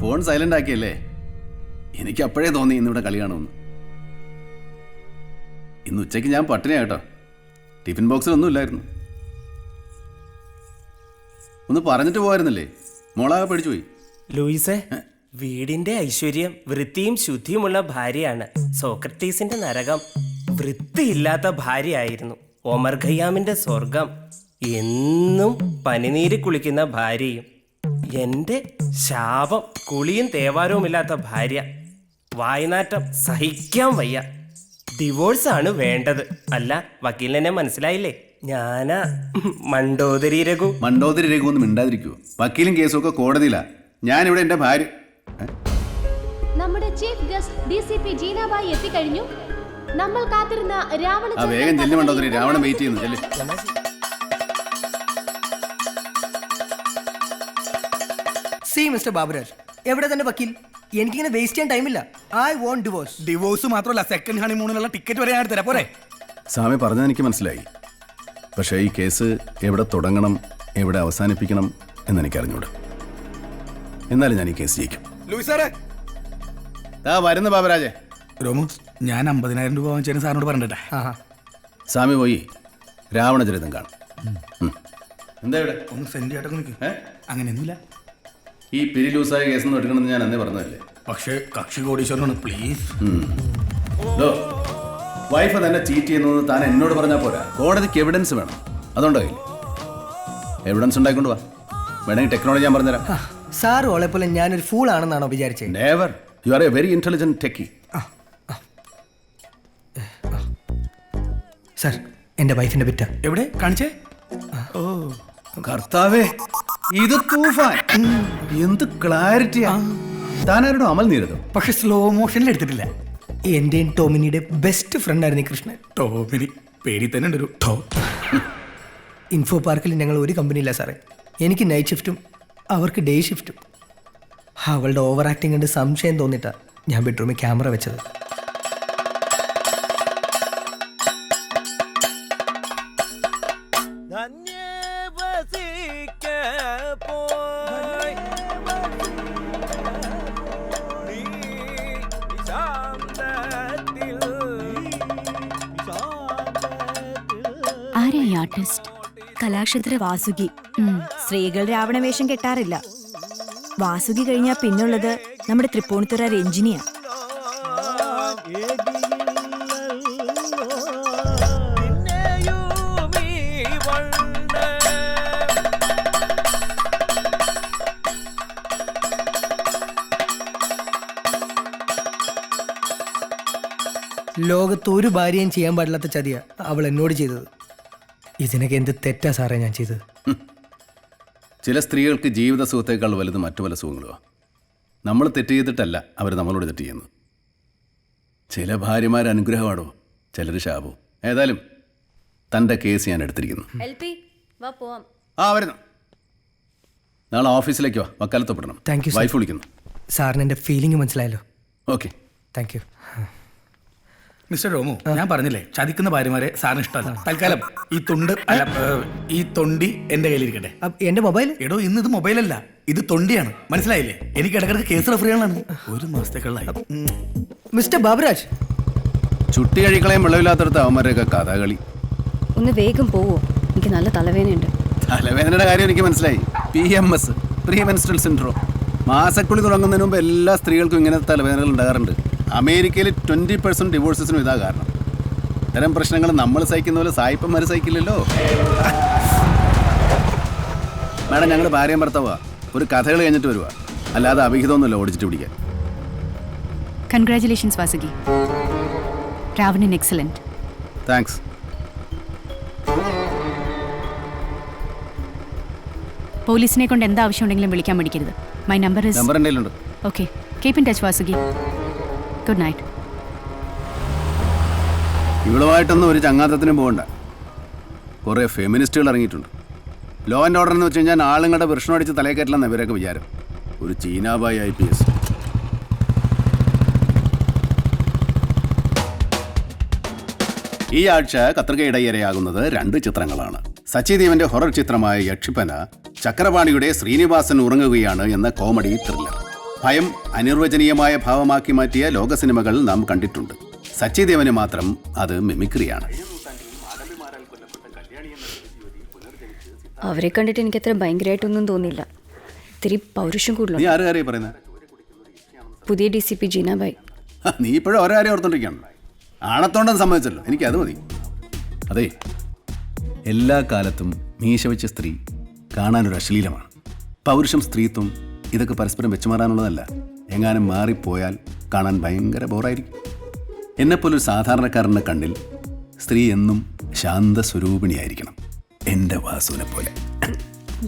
ഫോൺ സൈലന്റ് ആക്കിയല്ലേ? എനിക്ക് അപ്പോഴേ തോന്നി ഇന്നിവിടെ കളി കാണുമെന്ന്. ഇന്ന് ഉച്ചയ്ക്ക് ഞാൻ പട്ടിണിയാ കേട്ടോ. ടിഫിൻ ബോക്സിലൊന്നും ഇല്ലായിരുന്നു. ഒന്ന് പറഞ്ഞിട്ട് പോയിരുന്നില്ലേ? മോളാകെ പേടിച്ചു പോയി. ലൂയിസേ, വീടിന്റെ ഐശ്വര്യം വൃത്തിയും ശുദ്ധിയുമുള്ള ഭാര്യയാണ് സോക്രട്ടീസിന്റെ നരകം. വൃത്തിയില്ലാത്ത ഭാര്യയായിരുന്നു ഒമർ ഖയ്യാമിന്റെ സ്വർഗം. എന്നും പനിനീര് കുളിക്കുന്ന ഭാര്യയും. എന്റെ ശാപം കുളിയും തേവാരവുമില്ലാത്ത ഭാര്യ. വായ്നാറ്റം സഹിക്കാൻ വയ്യ. ഡിവോഴ്സാണ് വേണ്ടത്. അല്ല, വക്കീലിനെ മനസ്സിലായില്ലേ? ഞാനാ മണ്ടോദരി രഘു. മണ്ടോദരി രഘു ഒന്നും മിണ്ടാതിരിക്കുവോ? വക്കീലും കേസും ഒക്കെ കോടതിയിലാ. ഞാനിവിടെ എന്റെ ഭാര്യ. നമ്മുടെ ചീഫ് ഗസ്റ്റ് ഡിസിപി ജീനാബായി എത്തിക്കഴിഞ്ഞു. നമ്മൾ കാത്തിരുന്ന രാവണ വേഗം ചെല്ലു മണ്ടോദരി, രാവണൻ വെയിറ്റ് ചെയ്യുന്നു. ചെല്ലു. സി മിസ്റ്റർ ബാബുരാജ്, എവിടെ തന്നെ വക്കീൽ? എനിക്കിങ്ങനെ വേസ്റ്റ് ചെയ്യാൻ ടൈമില്ല. I want divorce. ഡിവോഴ്സ് മാത്രമല്ല, സെക്കൻഡ് ഹണിമൂണിനുള്ള ടിക്കറ്റ് വരെ ഞാൻ തരാം. പോരെ? സ്വാമി പറഞ്ഞത് എനിക്ക് മനസ്സിലായി. പക്ഷേ ഈ കേസ് എവിടെ തുടങ്ങണം, എവിടെ അവസാനിപ്പിക്കണം എന്നെനിക്കറിഞ്ഞൂടാ. എന്നാലും ഞാൻ ഈ കേസ് ജയിക്കും. വരുന്ന ബാബുരാജേ. രോമു, ഞാൻ 50,000 രൂപ വാങ്ങിച്ചതിന് സാറിനോട് പറഞ്ഞിട്ടെ. സ്വാമി പോയി രാവണചരിതം കാണും. എന്താ ഇവിടെ ഒന്ന് സെൻഡ് ചെയ്യട്ടെ. അങ്ങനെയൊന്നുമില്ല. ഈ പിരി ലൂസായ കേസൊന്നും എടുക്കണമെന്ന് ഞാൻ അന്നേ പറഞ്ഞതല്ലേ. പക്ഷേ കക്ഷി കോടീശ്വരനാണ്. പ്ലീസ്. വൈഫ് തന്നെ ചീറ്റ് ചെയ്യുന്നത് താൻ എന്നോട് പറഞ്ഞാൽ പോരാ. കോടതിക്ക് എവിഡൻസ് വേണം. അതുകൊണ്ടോ എവിഡൻസ് ഉണ്ടായിക്കൊണ്ട് വാ. വേണമെങ്കിൽ ടെക്നോളജി ഞാൻ പറഞ്ഞുതരാം. സാർ ഓളെ പോലെ ഞാനൊരു ഫൂൾ ആണെന്നാണോ വിചാരിച്ചത്? Never. You are A very intelligent techie. Sir, എന്റെ വൈഫിന്റെ പിറ്റ എവിടെ കാണിച്ചേ? ഓ കർത്താവേ, ഇത് തൂഫാൻ. എന്ത് ക്ലാരിറ്റിയാ. താനാരോടും അമൽ നീരതോ? പക്ഷെ സ്ലോ മോഷനിൽ എടുത്തിട്ടില്ല. എന്റെയും ടോമിനിയുടെ ബെസ്റ്റ് ഫ്രണ്ട് ആയിരുന്നു കൃഷ്ണൻ. ടോമിനി പേടി തന്നെ ഒരു ടോ. ഇൻഫോ പാർക്കിൽ ഞങ്ങൾ ഒരു കമ്പനിയില്ല സാറേ. എനിക്ക് നൈറ്റ് ഷിഫ്റ്റും അവർക്ക് ഡേ ഷിഫ്റ്റും. അവളുടെ ഓവർ ആക്ടിങ് കണ്ട് സംശയം തോന്നിട്ടാ ഞാൻ ബെഡ്റൂമിൽ ക്യാമറ വെച്ചത്. കലാക്ഷേത്ര വാസുകി. സ്ത്രീകൾ രാവണവേഷം കെട്ടാറില്ല. വാസുകി കഴിഞ്ഞാൽ പിന്നുള്ളത് നമ്മുടെ തൃപ്പൂണിത്തുറ രഞ്ജിനിയാ. ലോകത്ത് ഒരു ഭാര്യയും ചെയ്യാൻ പാടില്ലാത്ത ചതിയാ അവൾ എന്നോട് ചെയ്തത്. ഇതിനൊക്കെ എന്ത് തെറ്റാ സാറേ ഞാൻ ചെയ്തത്? ചില സ്ത്രീകൾക്ക് ജീവിത സുഖത്തേക്കാൾ വലുത് മറ്റു പല സുഖങ്ങളുമാണ്. നമ്മൾ തെറ്റ് ചെയ്തിട്ടല്ല അവർ നമ്മളോട് തെറ്റ് ചെയ്യുന്നത്. ചില ഭാര്യമാർ അനുഗ്രഹമാണോ, ചിലർ ശാപവും. ഏതായാലും തൻ്റെ കേസ് ഞാൻ എടുത്തിരിക്കുന്നു. വരുന്നു. നാളെ ഓഫീസിലേക്ക് വാ. വക്കാലത്തൊപ്പിടണം. Thank you. വൈഫ് വിളിക്കുന്നു. സാറിന് എൻ്റെ ഫീലിംഗ് മനസ്സിലായല്ലോ. Okay, thank you. മിസ്റ്റർ രോമു, ഞാൻ പറഞ്ഞില്ലേ ചതിക്കുന്ന ഭാര്യമാരെ സാറിന് ഇഷ്ടമല്ല. തൽക്കാലം ഈ തൊണ്ടി എന്റെ കയ്യിലിരിക്കട്ടെ. എന്റെ മൊബൈൽ? എടോ, ഇന്ന് ഇത് മൊബൈലല്ല, ഇത് തൊണ്ടിയാണ്. മനസ്സിലായില്ലേ? എനിക്ക് ഇടക്കിടക്ക് കേസ് റെഫർ ചെയ്യാനാണ്. ഒരു മാസത്തേക്കുള്ളായി. മിസ്റ്റർ ബാബുരാജ്, ചുട്ടി കഴിക്കളയും വെള്ളമില്ലാത്തടത്ത് അവന്മാരെയൊക്കെ കഥകളി. ഒന്ന് വേഗം പോവോ, എനിക്ക് നല്ല തലവേദനയുണ്ട്. തലവേദനയുടെ കാര്യം എനിക്ക് മനസ്സിലായി. PMS, pre menstrual syndrome. മാസക്കുളി തുടങ്ങുന്നതിന് മുമ്പ് എല്ലാ സ്ത്രീകൾക്കും ഇങ്ങനത്തെ തലവേദനകൾ ഉണ്ടാകാറുണ്ട്. അമേരിക്കയിൽ 20% ഡിവോഴ്സസിനും ഇതാ കാരണം. ഇത്തരം പ്രശ്നങ്ങൾ നമ്മൾ സഹിക്കുന്ന പോലെ സായിപ്പന്മാർ സഹിക്കില്ലല്ലോ. മാഡം, ഞങ്ങൾ ഭാര്യയും ഭർത്താവാ. ഒരു കഥകൾ കഴിഞ്ഞിട്ട് വരുവാ, അല്ലാതെ അവിഹിതമൊന്നുമല്ല ഓടിച്ചിട്ട് പിടിക്കാൻ. Congratulations Vasuki. Ravanan excellent. Thanks. പോലീസിനെ കൊണ്ട് എന്താ ആവശ്യം ഉണ്ടെങ്കിലും വിളിക്കാൻ മടിക്കരുത്. മൈ നമ്പർ എൻ്റെ കയ്യിലുണ്ട്. Okay, keep in touch Vasuki. Good night. ഇവളുമായിട്ടൊന്നും ഒരു ചങ്ങാത്തത്തിനും പോകണ്ട. കുറേ ഫെമിനിസ്റ്റുകൾ ഇറങ്ങിയിട്ടുണ്ട്. ലോ ആൻഡ് ഓർഡർ എന്ന് വെച്ച് കഴിഞ്ഞാൽ ആളുങ്ങളുടെ പ്രശ്നം അടിച്ച് തലയെ കയറ്റില്ലെന്ന് ഇവരൊക്കെ വിചാരം. ഒരു ചീനാബായി IPS. ഈ ആഴ്ച കത്രികയിടയിരയാകുന്നത് 2 ചിത്രങ്ങളാണ്. സച്ചിദേവന്റെ ഹൊറർ ചിത്രമായ യക്ഷിപ്പന, ചക്രപാണിയുടെ ശ്രീനിവാസൻ ഉറങ്ങുകയാണ് എന്ന കോമഡി ത്രില്ലർ. ഭയം അനിർവചനീയമായ ഭാവമാക്കി മാറ്റിയ ലോക സിനിമകൾ നാം കണ്ടിട്ടുണ്ട്. സച്ചിദേവന് മാത്രം അത് മിമിക്രിയാണ്. അവരെ കണ്ടിട്ട് എനിക്ക് അത്ര ഭയങ്കരമായിട്ടൊന്നും തോന്നിയില്ല. ഇത്തിരി പൗരുഷം കൂടുതലാണ്. നീ ആരും പറയുന്നത്? പുതിയ DCP ജീനാബായി. നീ ഇപ്പോഴും ഓരോ കാര്യം ഓർത്തോണ്ടിരിക്കണം. ആണത്തോണ്ടെന്ന് സമ്മതിച്ചല്ലോ, എനിക്കത് മതി. അതെ, എല്ലാ കാലത്തും മീശ വെച്ച സ്ത്രീ കാണാനൊരു അശ്ലീലമാണ്. പൗരുഷം, സ്ത്രീത്വം ഇതൊക്കെ പരസ്പരം വെച്ചുമാറാനുള്ളതല്ല. എങ്ങാനും മാറിപ്പോയാൽ കാണാൻ ഭയങ്കര ബോറായിരിക്കും. എന്നെപ്പോലൊരു സാധാരണക്കാരൻ്റെ കണ്ണിൽ സ്ത്രീ എന്നും ശാന്ത സ്വരൂപിണിയായിരിക്കണം, എൻ്റെ വാസുവിനെ പോലെ.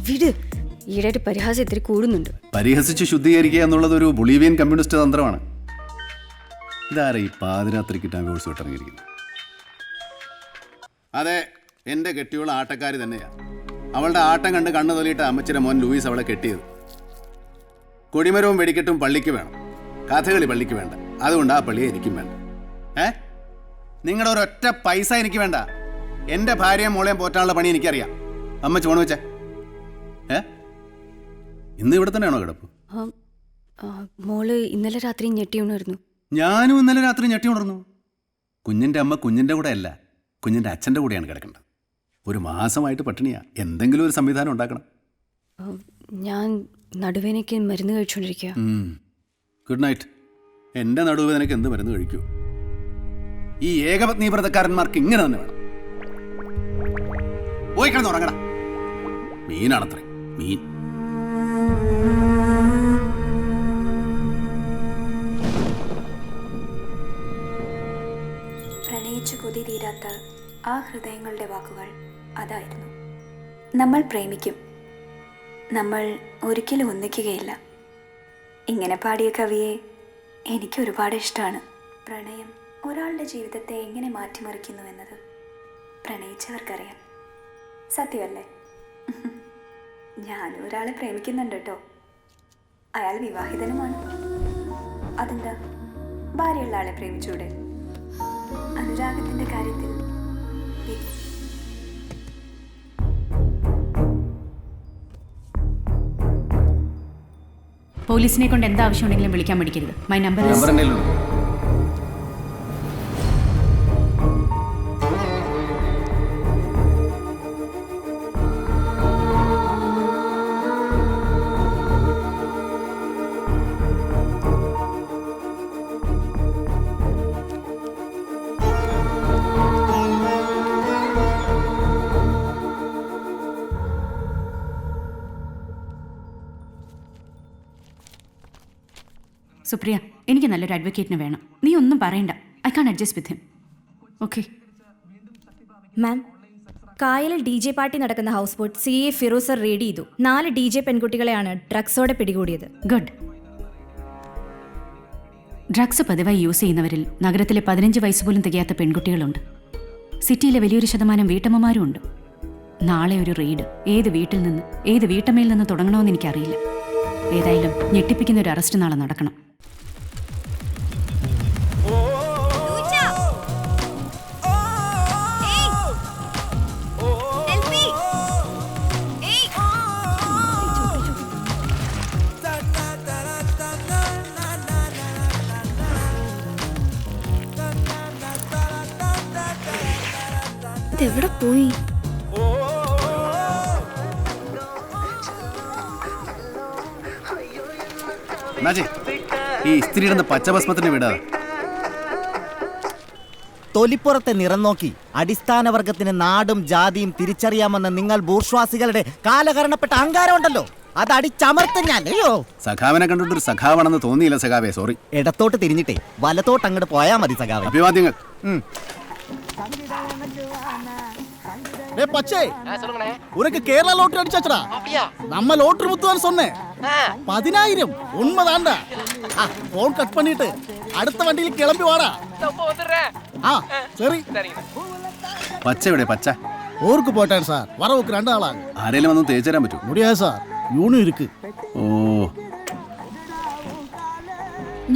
വിട്, ഈടായിട്ട് പരിഹാസം ഇത്തിരി കൂടുന്നുണ്ട്. പരിഹസിച്ച് ശുദ്ധീകരിക്കുക എന്നുള്ളത് ഒരു ബൊളീവിയൻ കമ്മ്യൂണിസ്റ്റ് തന്ത്രമാണ്. ഇതാരാ ഈ പാതിരാത്രിക്ക് ടാങ്കോഴ്സ് വിട്ടിറങ്ങിയിരിക്കുന്നത്? അതെ, എൻ്റെ കെട്ടിയുള്ള ആട്ടക്കാരി തന്നെയാണ്. അവളുടെ ആട്ടം കണ്ട് കണ്ണു തൊലിയിട്ട് അമ്മച്ചിയുടെ മോൻ ലൂയിസ് അവളെ കെട്ടിയത്. കൊടിമരവും വെടിക്കെട്ടും പള്ളിക്ക് വേണം, കഥകളി പള്ളിക്ക് വേണ്ട. അതുകൊണ്ട് ആ പള്ളിയെ എനിക്കും വേണ്ട. നിങ്ങളുടെ ഒരൊറ്റ പൈസ എനിക്ക് വേണ്ട. എൻ്റെ ഭാര്യയും മോളെയും പോറ്റാനുള്ള പണി എനിക്കറിയാം. അമ്മച്ചി ഫോൺ വെച്ചേ. ഇന്ന് ഇവിടെ തന്നെയാണോ കിടപ്പ്? മോള് ഇന്നലെ രാത്രി ഞെട്ടി ഉണർന്നു. ഞാനും ഇന്നലെ രാത്രി ഞെട്ടി ഉണർന്നു. കുഞ്ഞിൻ്റെ അമ്മ കുഞ്ഞിൻ്റെ കൂടെ അല്ല, കുഞ്ഞിൻ്റെ അച്ഛൻ്റെ കൂടെയാണ് കിടക്കേണ്ടത്. ഒരു മാസമായിട്ട് പട്ടിണിയാ. എന്തെങ്കിലും ഒരു സംവിധാനം ഉണ്ടാക്കണം. ഞാൻ നടുവേനയ്ക്ക് മരുന്ന് കഴിച്ചുകൊണ്ടിരിക്കുക. Good night. എൻ്റെ നടുവേദനയ്ക്ക് എന്ത് മരുന്ന് കഴിക്കൂ? ഈ ഏകപത്നി വ്രതക്കാരന്മാർക്ക് ഇങ്ങനെ തന്നെ വേണം. പോയി കിടന്ന് ഉറങ്ങടാ. മീനാണത്രേ, മീൻ. പ്രണയിച്ചു കൊതി തീരാത്ത ആ ഹൃദയങ്ങളുടെ വാക്കുകൾ അതായിരുന്നു. നമ്മൾ പ്രേമിക്കും, നമ്മൾ ഒരിക്കലും ഒന്നിക്കുകയില്ല. ഇങ്ങനെ പാടിയ കവിയെ എനിക്ക് ഒരുപാട് ഇഷ്ടമാണ്. പ്രണയം ഒരാളുടെ ജീവിതത്തെ എങ്ങനെ മാറ്റിമറിക്കുന്നു എന്നത് പ്രണയിച്ചവർക്കറിയാം. സത്യമല്ലേ? ഞാനും ഒരാളെ പ്രേമിക്കുന്നുണ്ട് കേട്ടോ. അയാൾ വിവാഹിതനുമാണ്. അതെന്താ, ഭാര്യയുള്ള ആളെ പ്രേമിച്ചൂടെ? അനുരാഗത്തിന്റെ കാര്യത്തിൽ പോലീസിനെ കൊണ്ട് എന്താ ആവശ്യമുണ്ടെങ്കിലും വിളിക്കാൻ പഠിക്കരുത്. മൈ നമ്പർ സുപ്രിയ, എനിക്ക് നല്ലൊരു അഡ്വക്കേറ്റിന് വേണം. നീ ഒന്നും പറയണ്ട. I can adjust with him. Okay ma'am, കായലിൽ DJ പാർട്ടി നടക്കുന്ന house boat CA Firoz sir raid ചെയ്തു. 4 DJ പെൺകുട്ടികളെയാണ് ഡ്രഗ്സോടെ പിടികൂടിയത്. ഗുഡ്. ഡ്രഗ്സ് പതിവായി യൂസ് ചെയ്യുന്നവരിൽ നഗരത്തിലെ 15 വയസ്സ് പോലും തികയാത്ത പെൺകുട്ടികളുണ്ട്. സിറ്റിയിലെ വലിയൊരു ശതമാനം വീട്ടമ്മമാരും ഉണ്ട്. നാളെ ഒരു റെയ്ഡ് ഏത് വീട്ടിൽ നിന്ന്, ഏത് വീട്ടമ്മയിൽ നിന്ന് തുടങ്ങണമെന്ന് എനിക്കറിയില്ല. ഏതായാലും ഞെട്ടിപ്പിക്കുന്ന ഒരു അറസ്റ്റ് നാളെ നടക്കണം. ഇതെവിടെ പോയി? ഈ സ്ത്രീയുടെ പച്ചഭസ്മത്തിന് വിടാതെ തൊലിപ്പുറത്തെ നിറം നോക്കി അടിസ്ഥാന വർഗത്തിന് നാടും ജാതിയും തിരിച്ചറിയാമെന്ന നിങ്ങൾ ബൂർഷ്വാസികളുടെ കാലഹരണപ്പെട്ട അഹങ്കാരമുണ്ടല്ലോ, അത് അടിച്ചമർത്തും ഞാൻ. അയ്യോ, സഖാവിനെ കണ്ടിട്ടൊരു സഖാവാണെന്ന് തോന്നിയില്ല സഖാവേ, സോറി. ഇടത്തോട്ട് തിരിഞ്ഞിട്ടേ വലത്തോട്ട് അങ്ങോട്ട് പോയാ മതി സഖാവേ. അഭിവാദ്യങ്ങൾ. உனக்கு கேரளா லோட்டரி அடிச்சாச்சடா. நம்ம லோட்டரி முத்துவான்னு சொன்னேன். 10,000 உண்மைதான்டா. போன் கட் பண்ணிட்டு அடுத்த வண்டியில் கிளம்பி வாடா. சரி. പച്ച എവിടെ? പച്ച ஊருக்கு போயிட்டேன் சார். வரவுக்கு 2 நாளாகும். ആരെങ്കിലും വന്ന് തേച്ചു തരാൻ പറ്റും? முடியாது சார், യൂണും இருக்கு. ഓ,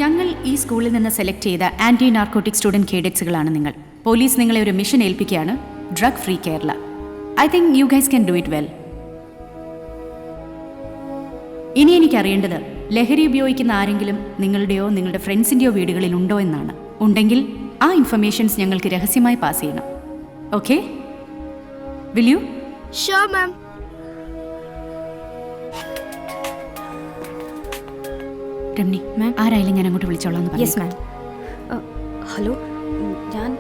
ഞങ്ങൾ ഈ സ്കൂളിൽ നിന്ന് സെലക്ട് ചെയ്ത ആന്റി നാർക്കോട്ടിക് സ്റ്റുഡന്റ് കേഡറ്റ്സുകളാണ് നിങ്ങൾ. പോലീസ് നിങ്ങളെ ഒരു മിഷൻ ഏൽപ്പിക്കുകയാണ്, drug free Kerala. I think you guys can do it well. ഇനി എനിക്കറിയേണ്ടത് ലഹരി ഉപയോഗിക്കുന്ന ആരെങ്കിലും നിങ്ങളുടെയോ നിങ്ങളുടെ ഫ്രണ്ട്സിൻ്റെയോ വീടുകളിൽ ഉണ്ടോ എന്നാണ്. ഉണ്ടെങ്കിൽ ആ ഇൻഫർമേഷൻസ് ഞങ്ങൾക്ക് രഹസ്യമായി പാസ് ചെയ്യണം. Okay? Will you? Sure ma'am. Ramani ma'am ആരായാലും ഞാൻ അങ്ങോട്ട് വിളിച്ചോളാം. Yes ma'am. ഹലോ, ഞാൻ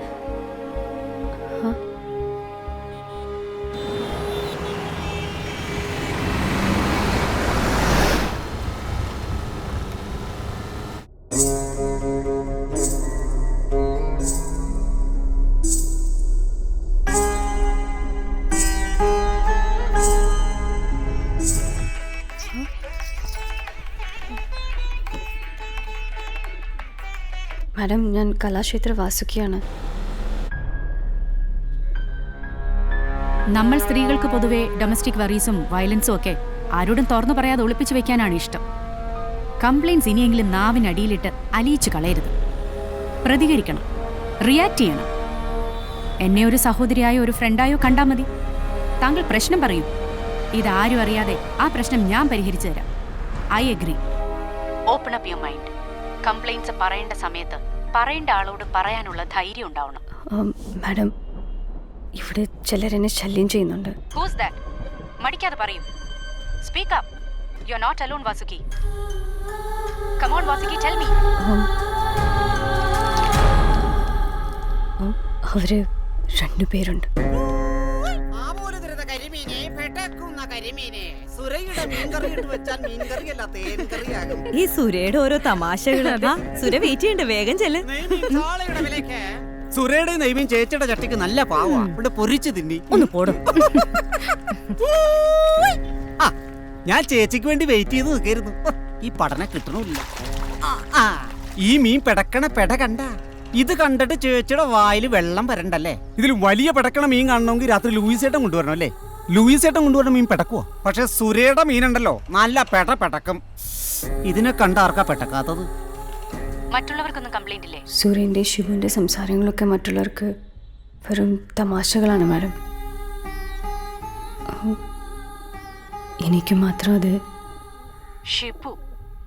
മാഡം, ഞാൻ കലാക്ഷേത്ര വാസുകിയാണ്. നമ്മൾ സ്ത്രീകൾക്ക് പൊതുവെ ഡൊമസ്റ്റിക് വറീസും വയലൻസും ഒക്കെ ആരോടും തുറന്നു പറയാതെ ഒളിപ്പിച്ചു വെക്കാനാണ് ഇഷ്ടം. കംപ്ലൈൻസ് ഇനിയെങ്കിലും നാവിനടിയിലിട്ട് അലിയിച്ചു കളയരുത്. പ്രതികരിക്കണം, റിയാക്ട് ചെയ്യണം. എന്നെ ഒരു സഹോദരിയായോ ഒരു ഫ്രണ്ടായോ കണ്ടാൽ മതി. താങ്കൾ പ്രശ്നം പറയൂ. ഇതാരും അറിയാതെ ആ പ്രശ്നം ഞാൻ പരിഹരിച്ചു തരാം. I agree. Open up your mind. Complaints പറയേണ്ട സമയത്ത് പറയേണ്ട ആളോട് പറയാനുള്ള ധൈര്യം ഉണ്ടാവണം. മാഡം, ഇവിടെ ചിലരെന്നെ ശല്യം ചെയ്യുന്നുണ്ട്. Whose that? മടിക്കാതെ പറയൂ. Speak up. You are not alone Vasuki. Come on Vasuki, tell me. അവര് രണ്ടുപേരുണ്ട്. ഈ സുരയുടെ ഓരോ തമാശകൾ. സുര വെയിറ്റ് ചെയ്യണ്ട, വേഗം ചെല്ല്. സുരയുടെ നെയ്മീൻ ചേച്ചിയുടെ ചട്ടിക്ക് നല്ല പാവാ. ഇവിടെ പൊരിച്ചു തിന്നി. ഒന്ന് പോടും. ഞാൻ ചേച്ചിക്ക് വേണ്ടി വെയിറ്റ് ചെയ്ത് നിൽക്കായിരുന്നു. ഈ പഠനം കിട്ടണില്ല. ഈ മീൻ പെടക്കണ പെട കണ്ട ഇത് കണ്ടിട്ട് ചേച്ചിയുടെ വായിൽ വെള്ളം വരണ്ടല്ലേ? ഇതിൽ വലിയ പെടക്കണ മീൻ കാണണമെങ്കിൽ രാത്രി ലൂയിസേട്ടൻ കൊണ്ടുവരണം അല്ലേ? ലൂയിസേട്ടൻ കൊണ്ടുവരണ മീൻ പെടക്കുവോ? പക്ഷെ സുരയുടെ മീനുണ്ടല്ലോ നല്ല പെടക്കും. ഇതിനെ കണ്ട ആർക്കാ പെട്ടക്കാത്തത്? മറ്റുള്ളവർക്കൊന്നും കംപ്ലൈന്റ് ഇല്ലേ? സൂര്യൻ്റെ ശിവുവിൻ്റെ സംസാരങ്ങളൊക്കെ മറ്റുള്ളവർക്ക് വെറും തമാശകളാണ് മാഡം. എനിക്ക് മാത്രം അത്. ഷിബു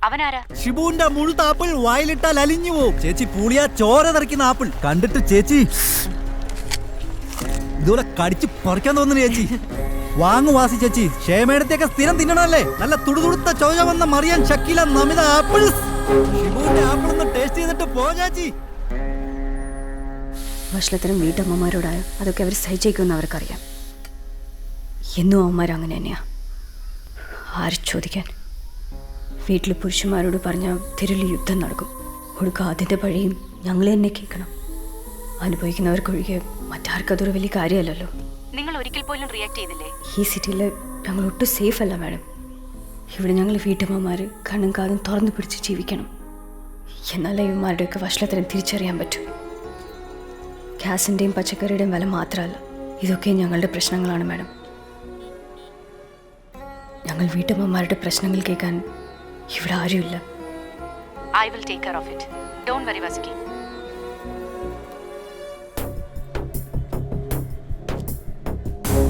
അവനാരാ? ഷിബുവിന്റെ മുഴുത്താപ്പിൾ വായിലിട്ടാൽ അലിഞ്ഞു പോവും. ചേച്ചി പൂളിയാ ചോര തെറിക്കുന്ന ആപ്പിൾ കണ്ടിട്ട് ചേച്ചി ഇതുപോലെ കടിച്ച് പറിക്കാൻ തോന്നുന്നു ചേച്ചി. വാങ്ങു വാസി ചേച്ചി. ക്ഷേമേടത്തെയൊക്കെ സ്ഥിരം തിന്നണല്ലേ? നല്ല തുടുതുടുത്ത ചോര വന്ന മറിയാൻ ഷക്കീല നമിത ആപ്പിൾ. ഷിബുവിന്റെ ആപ്പിൾ ഒന്ന് ടേസ്റ്റ് ചെയ്തിട്ട് പോ ചേച്ചി. ഭക്ഷണത്തിനും വീട്ടമ്മമാരോടായ അതൊക്കെ അവർ സഹിച്ചേക്കുമെന്ന് അവർക്കറിയാം. എന്നും അമ്മമാർ അങ്ങനെ തന്നെയാ. ആര് ചോദിക്കാൻ? വീട്ടിൽ പുരുഷന്മാരോട് പറഞ്ഞാൽ തെരുവിൽ യുദ്ധം നടക്കും. ഒടുക്ക അതിൻ്റെ പഴിയും ഞങ്ങൾ തന്നെ കേൾക്കണം. അനുഭവിക്കുന്നവർക്കൊഴികെ മറ്റാർക്കും അതൊരു വലിയ കാര്യമല്ലല്ലോ. നിങ്ങൾ ഒരിക്കൽ പോലും റിയാക്ട് ചെയ്തില്ലേ? ഈ സിറ്റിയിൽ ഞങ്ങൾ ഒട്ടും സേഫ് അല്ല മാഡം. ഇവിടെ ഞങ്ങൾ വീട്ടമ്മമാർ കണ്ണും കാതും തുറന്നു പിടിച്ച് ജീവിക്കണം. എന്നാലേ ഇവന്മാരുടെയൊക്കെ വഷളത്തരം തിരിച്ചറിയാൻ പറ്റൂ. ഗ്യാസിൻ്റെയും പച്ചക്കറിയുടെയും വില മാത്രമല്ല, ഇതൊക്കെ ഞങ്ങളുടെ പ്രശ്നങ്ങളാണ് മാഡം. ഞങ്ങൾ വീട്ടമ്മമാരുടെ പ്രശ്നങ്ങൾ കേൾക്കാൻ ഇവിടെ ആരുമില്ല. I will take care of it. Don't worry, Vasuki.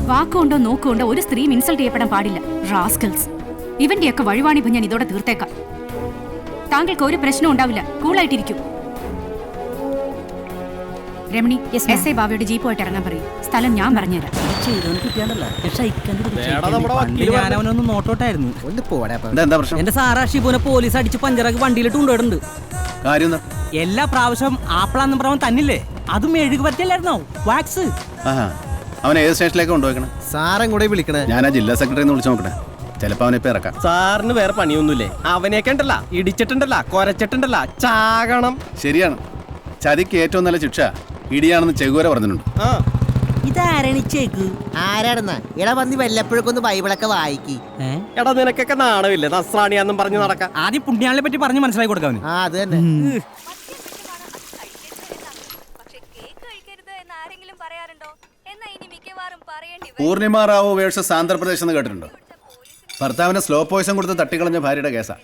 വാക്കുകൊണ്ടോ നോക്കുകൊണ്ടോ ഒരു സ്ത്രീ ഇൻസൾട്ട് ചെയ്യപ്പെടാൻ പാടില്ല. റാസ്കൽസ്. ഇവന്റെയൊക്കെ വഴിവാണിപ്പം ഞാൻ ഇതോടെ തീർത്തേക്കാം. താങ്കൾക്ക് ഒരു പ്രശ്നം ഉണ്ടാവില്ല. കൂളായിട്ടിരിക്കും. രമണി, എസ് ഐ ബാബയുടെ ജീപ്പുമായിട്ട് ഇറങ്ങാൻ പറയും. സ്ഥലം ഞാൻ പറഞ്ഞുതരാം. ഞാനവനൊന്ന് നോട്ടോട്ടായിരുന്നു. എന്റെ സാറാ ഷിബുനെ പോലീസ് അടിച്ച് പഞ്ചറാക്കി വണ്ടിയിലിട്ട് കൊണ്ടുപോയിട്ടുണ്ട്. എല്ലാ പ്രാവശ്യം ആപ്പിളാന്ന് പറഞ്ഞ തന്നില്ലേ? അതും മെഴുകു പറ്റിയല്ലായിരുന്നോ? വാക്സ്. അവനെ ഏത് സ്റ്റേഷനിലേക്ക് കൊണ്ടുപോയിക്കണം? സാറും കൂടെ വിളിക്കണേ. ഞാൻ ആ ജില്ലാ സെക്രട്ടറിന്ന് വിളിച്ചു നോക്കട്ടെ. ചിലപ്പോ അവനെ ഇപ്പൊ ഇറക്കാം. സാറിന് വേറെ പണിയൊന്നുമില്ലേ? അവനെയൊക്കെ ഉണ്ടല്ല, ഇടിച്ചിട്ടുണ്ടല്ല, കൊരച്ചിട്ടുണ്ടല്ല, ചാകണം. ശരിയാണ്. ചതിക്ക് ഏറ്റവും നല്ല ശിക്ഷ ഇടിയാണെന്ന് ചെകുവര പറഞ്ഞിട്ടുണ്ട്. ഇതാരാണ് ചെകു? ആരാണെന്നാ? എടാ വന്നി വല്ലപ്പോഴൊക്കെ ബൈബിളൊക്കെ വായിക്കി. എടാ നിനക്കൊക്കെ നാണമില്ലേ നസ്രാണിയാന്നും പറഞ്ഞു നടക്കാം. ആദ്യം പുണ്യാളിനെ പറ്റി പറഞ്ഞ് മനസ്സിലാക്കി കൊടുക്കാൻ. അത് തന്നെ. പൂർണിമ റാവു വേഴ്സസ് ആന്ധ്രാപ്രദേശ് എന്ന് കേട്ടിട്ടുണ്ടോ? ഭർത്താവിനെ സ്ലോ പോയിസൺ കൊടുത്ത് തട്ടിക്കളഞ്ഞ ഭാര്യയുടെ കേസാ.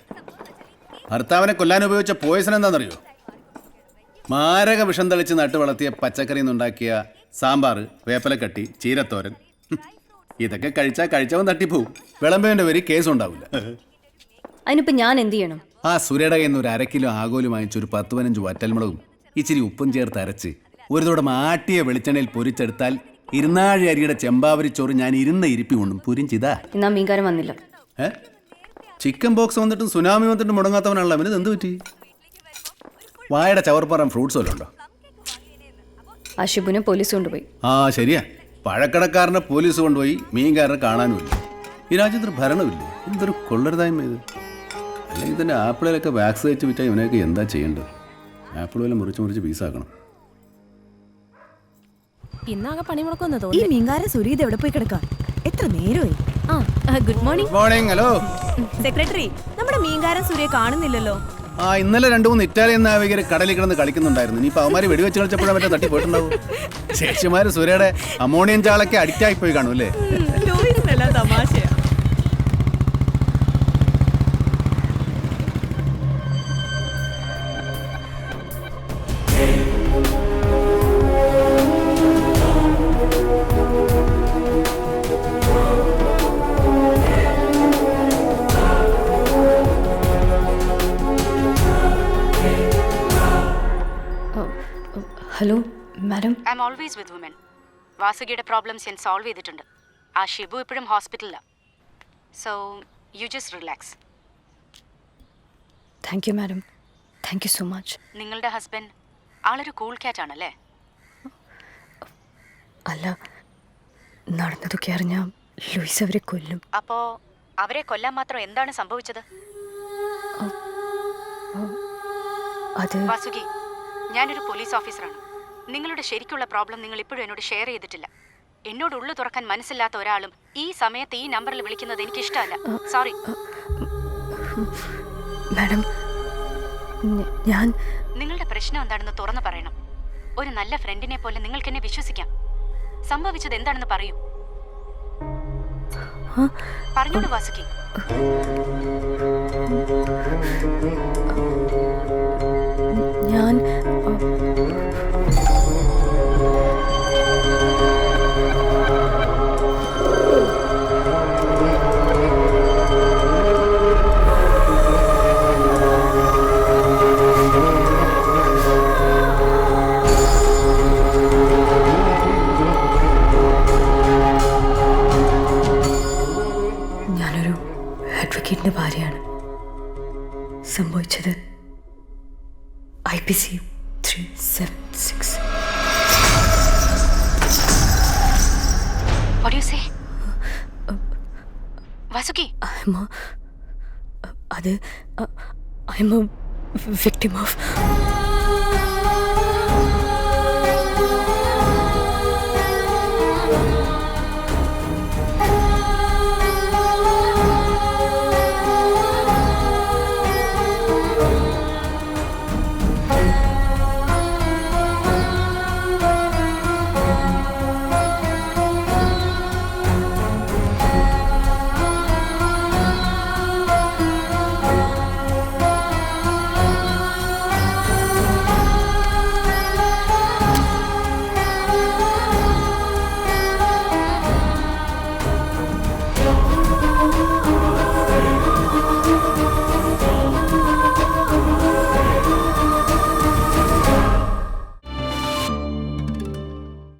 ഭർത്താവിനെ കൊല്ലാൻ ഉപയോഗിച്ച പോയിസൺ എന്താണെന്നറിയോ? മാരക വിഷം തളിച്ച് നട്ടു വളർത്തിയ പച്ചക്കറിയിൽ നിന്നുണ്ടാക്കിയ സാമ്പാർ, വേപ്പലക്കട്ടി, ചീരത്തോരൻ. ഇതൊക്കെ കഴിച്ചവൻ തട്ടിപ്പോവും. വിളമ്പേന്റെ പേര് കേസ് ഉണ്ടാവില്ല. അതിനിപ്പോ ഞാൻ എന്ത് ചെയ്യണം? ആ സുരയുടെ കയ്യിൽ നിന്ന് ഒരു 1/2 കിലോ ആകോല് വാങ്ങിച്ച് ഒരു 10-15 വറ്റൽമുളകും ഇച്ചിരി ഉപ്പും ചേർത്ത് അരച്ച് ഒരു തോടെ ആട്ടിയ വെളിച്ചെണ്ണയിൽ പൊരിച്ചെടുത്താൽ ഇരുന്നാഴി അരിയുടെ ചെമ്പാവരി ചോറ് ഞാൻ ഇരുന്ന ഇരിപ്പി കൊണ്ടും പുരിഞ്ചിതാ. ഇന്നാ മീൻകാരൻ വന്നില്ല. ചിക്കൻ ബോക്സ് വന്നിട്ടും സുനാമി വന്നിട്ടും മുടങ്ങാത്തവനാണല്ലോ അവന് എന്ത് പറ്റി? വായയുടെ ചവർപ്പറം ഫ്രൂട്ട്സ് വല്ലതും ഉണ്ടോ? ആ ഷിബുനെ പോലീസ് കൊണ്ടുപോയി. ആ ശരിയാ, പഴക്കടക്കാരനെ പോലീസ് കൊണ്ടുപോയി, മീൻകാരനെ കാണാനുമില്ല. ഈ രാജ്യത്തിന് ഭരണമില്ലേ? എന്തൊരു കൊള്ളരുതായ്മ ഇത്. അല്ലെങ്കിൽ തന്നെ ആപ്പിളിലൊക്കെ വാക്സ് വെച്ച് വിറ്റാൽ ഇവനെയൊക്കെ എന്താ ചെയ്യേണ്ടത്? ആപ്പിൾ വല്ല മുറിച്ച് പീസാക്കണം. ഇന്നാകെ പണിമുടക്കൊന്ന് തോന്നി. ഈ മീൻകാരൻ സുരീത് എവിടെ പോയി കിടക്കാം? എത്ര നേരമായി? Good morning. Morning. Hello secretary, നമ്മുടെ മീൻകാരൻ സൂര്യ കാണുന്നില്ലല്ലോ. ആ ഇന്നലെ 2-3 ഇറ്റാലിയൻ നാവികർ കടലിൽ കിടന്ന് കളിക്കുന്നുണ്ടായിരുന്നു. ഇനിയിപ്പോൾ അവന്മാര് വെടിവെച്ച് കളിച്ചപ്പോഴാണ് മറ്റേ തട്ടി പോയിട്ടുണ്ടാവും. ചേച്ചിമാര് സൂര്യയുടെ അമോണിയം ചാളൊക്കെ അഡിക്റ്റ് ആയി പോയി കാണും അല്ലേ? തമാശയാ. Hello madam. I am always with woman. വാസുകിയുടെ പ്രോബ്ലംസ് ഞാൻ സോൾവ് ചെയ്തിട്ടുണ്ട്. ആ ഷിബു ഇപ്പോഴും ഹോസ്പിറ്റലിലാണ്. So you just relax. Thank you madam. Thank you so much. നിങ്ങളുടെ ഹസ്ബൻഡ് ആളൊരു കൂൾ ക്യാറ്റ് ആണല്ലേ? അല്ല, നടന്നതൊക്കെ അറിഞ്ഞാൽ ലൂയിസ് അവരെ കൊല്ലും. അപ്പോ അവരെ കൊല്ലാൻ മാത്രം എന്താണ് സംഭവിച്ചത്? അത് വാസുകി, ഞാനൊരു പോലീസ് ഓഫീസറാണ്. നിങ്ങളുടെ ശരിക്കുള്ള പ്രോബ്ലം നിങ്ങൾ ഇപ്പോഴും എന്നോട് ഷെയർ ചെയ്തിട്ടില്ല. എന്നോട് ഉള്ളു തുറക്കാൻ മനസ്സില്ലാത്ത ഒരാളും ഈ സമയത്ത് ഈ നമ്പറിൽ വിളിക്കുന്നത് എനിക്ക് ഇഷ്ടമല്ല. സോറി. മാഡം, ഞാൻ നിങ്ങളുടെ പ്രശ്നം എന്താണെന്ന് തുറന്നു പറയണം. ഒരു നല്ല ഫ്രണ്ടിനെ പോലെ നിങ്ങൾക്ക് എന്നെ വിശ്വസിക്കാം. സംഭവിച്ചത് എന്താണെന്ന് പറയൂ. പറഞ്ഞോളൂ വാസുകി. ഞാൻ ഞാനൊരു അഡ്വക്കേറ്റിന്റെ ഭാര്യയാണ്. സംഭവിച്ചത് IPC 376. What do you say? Vasuki? I'm a victim of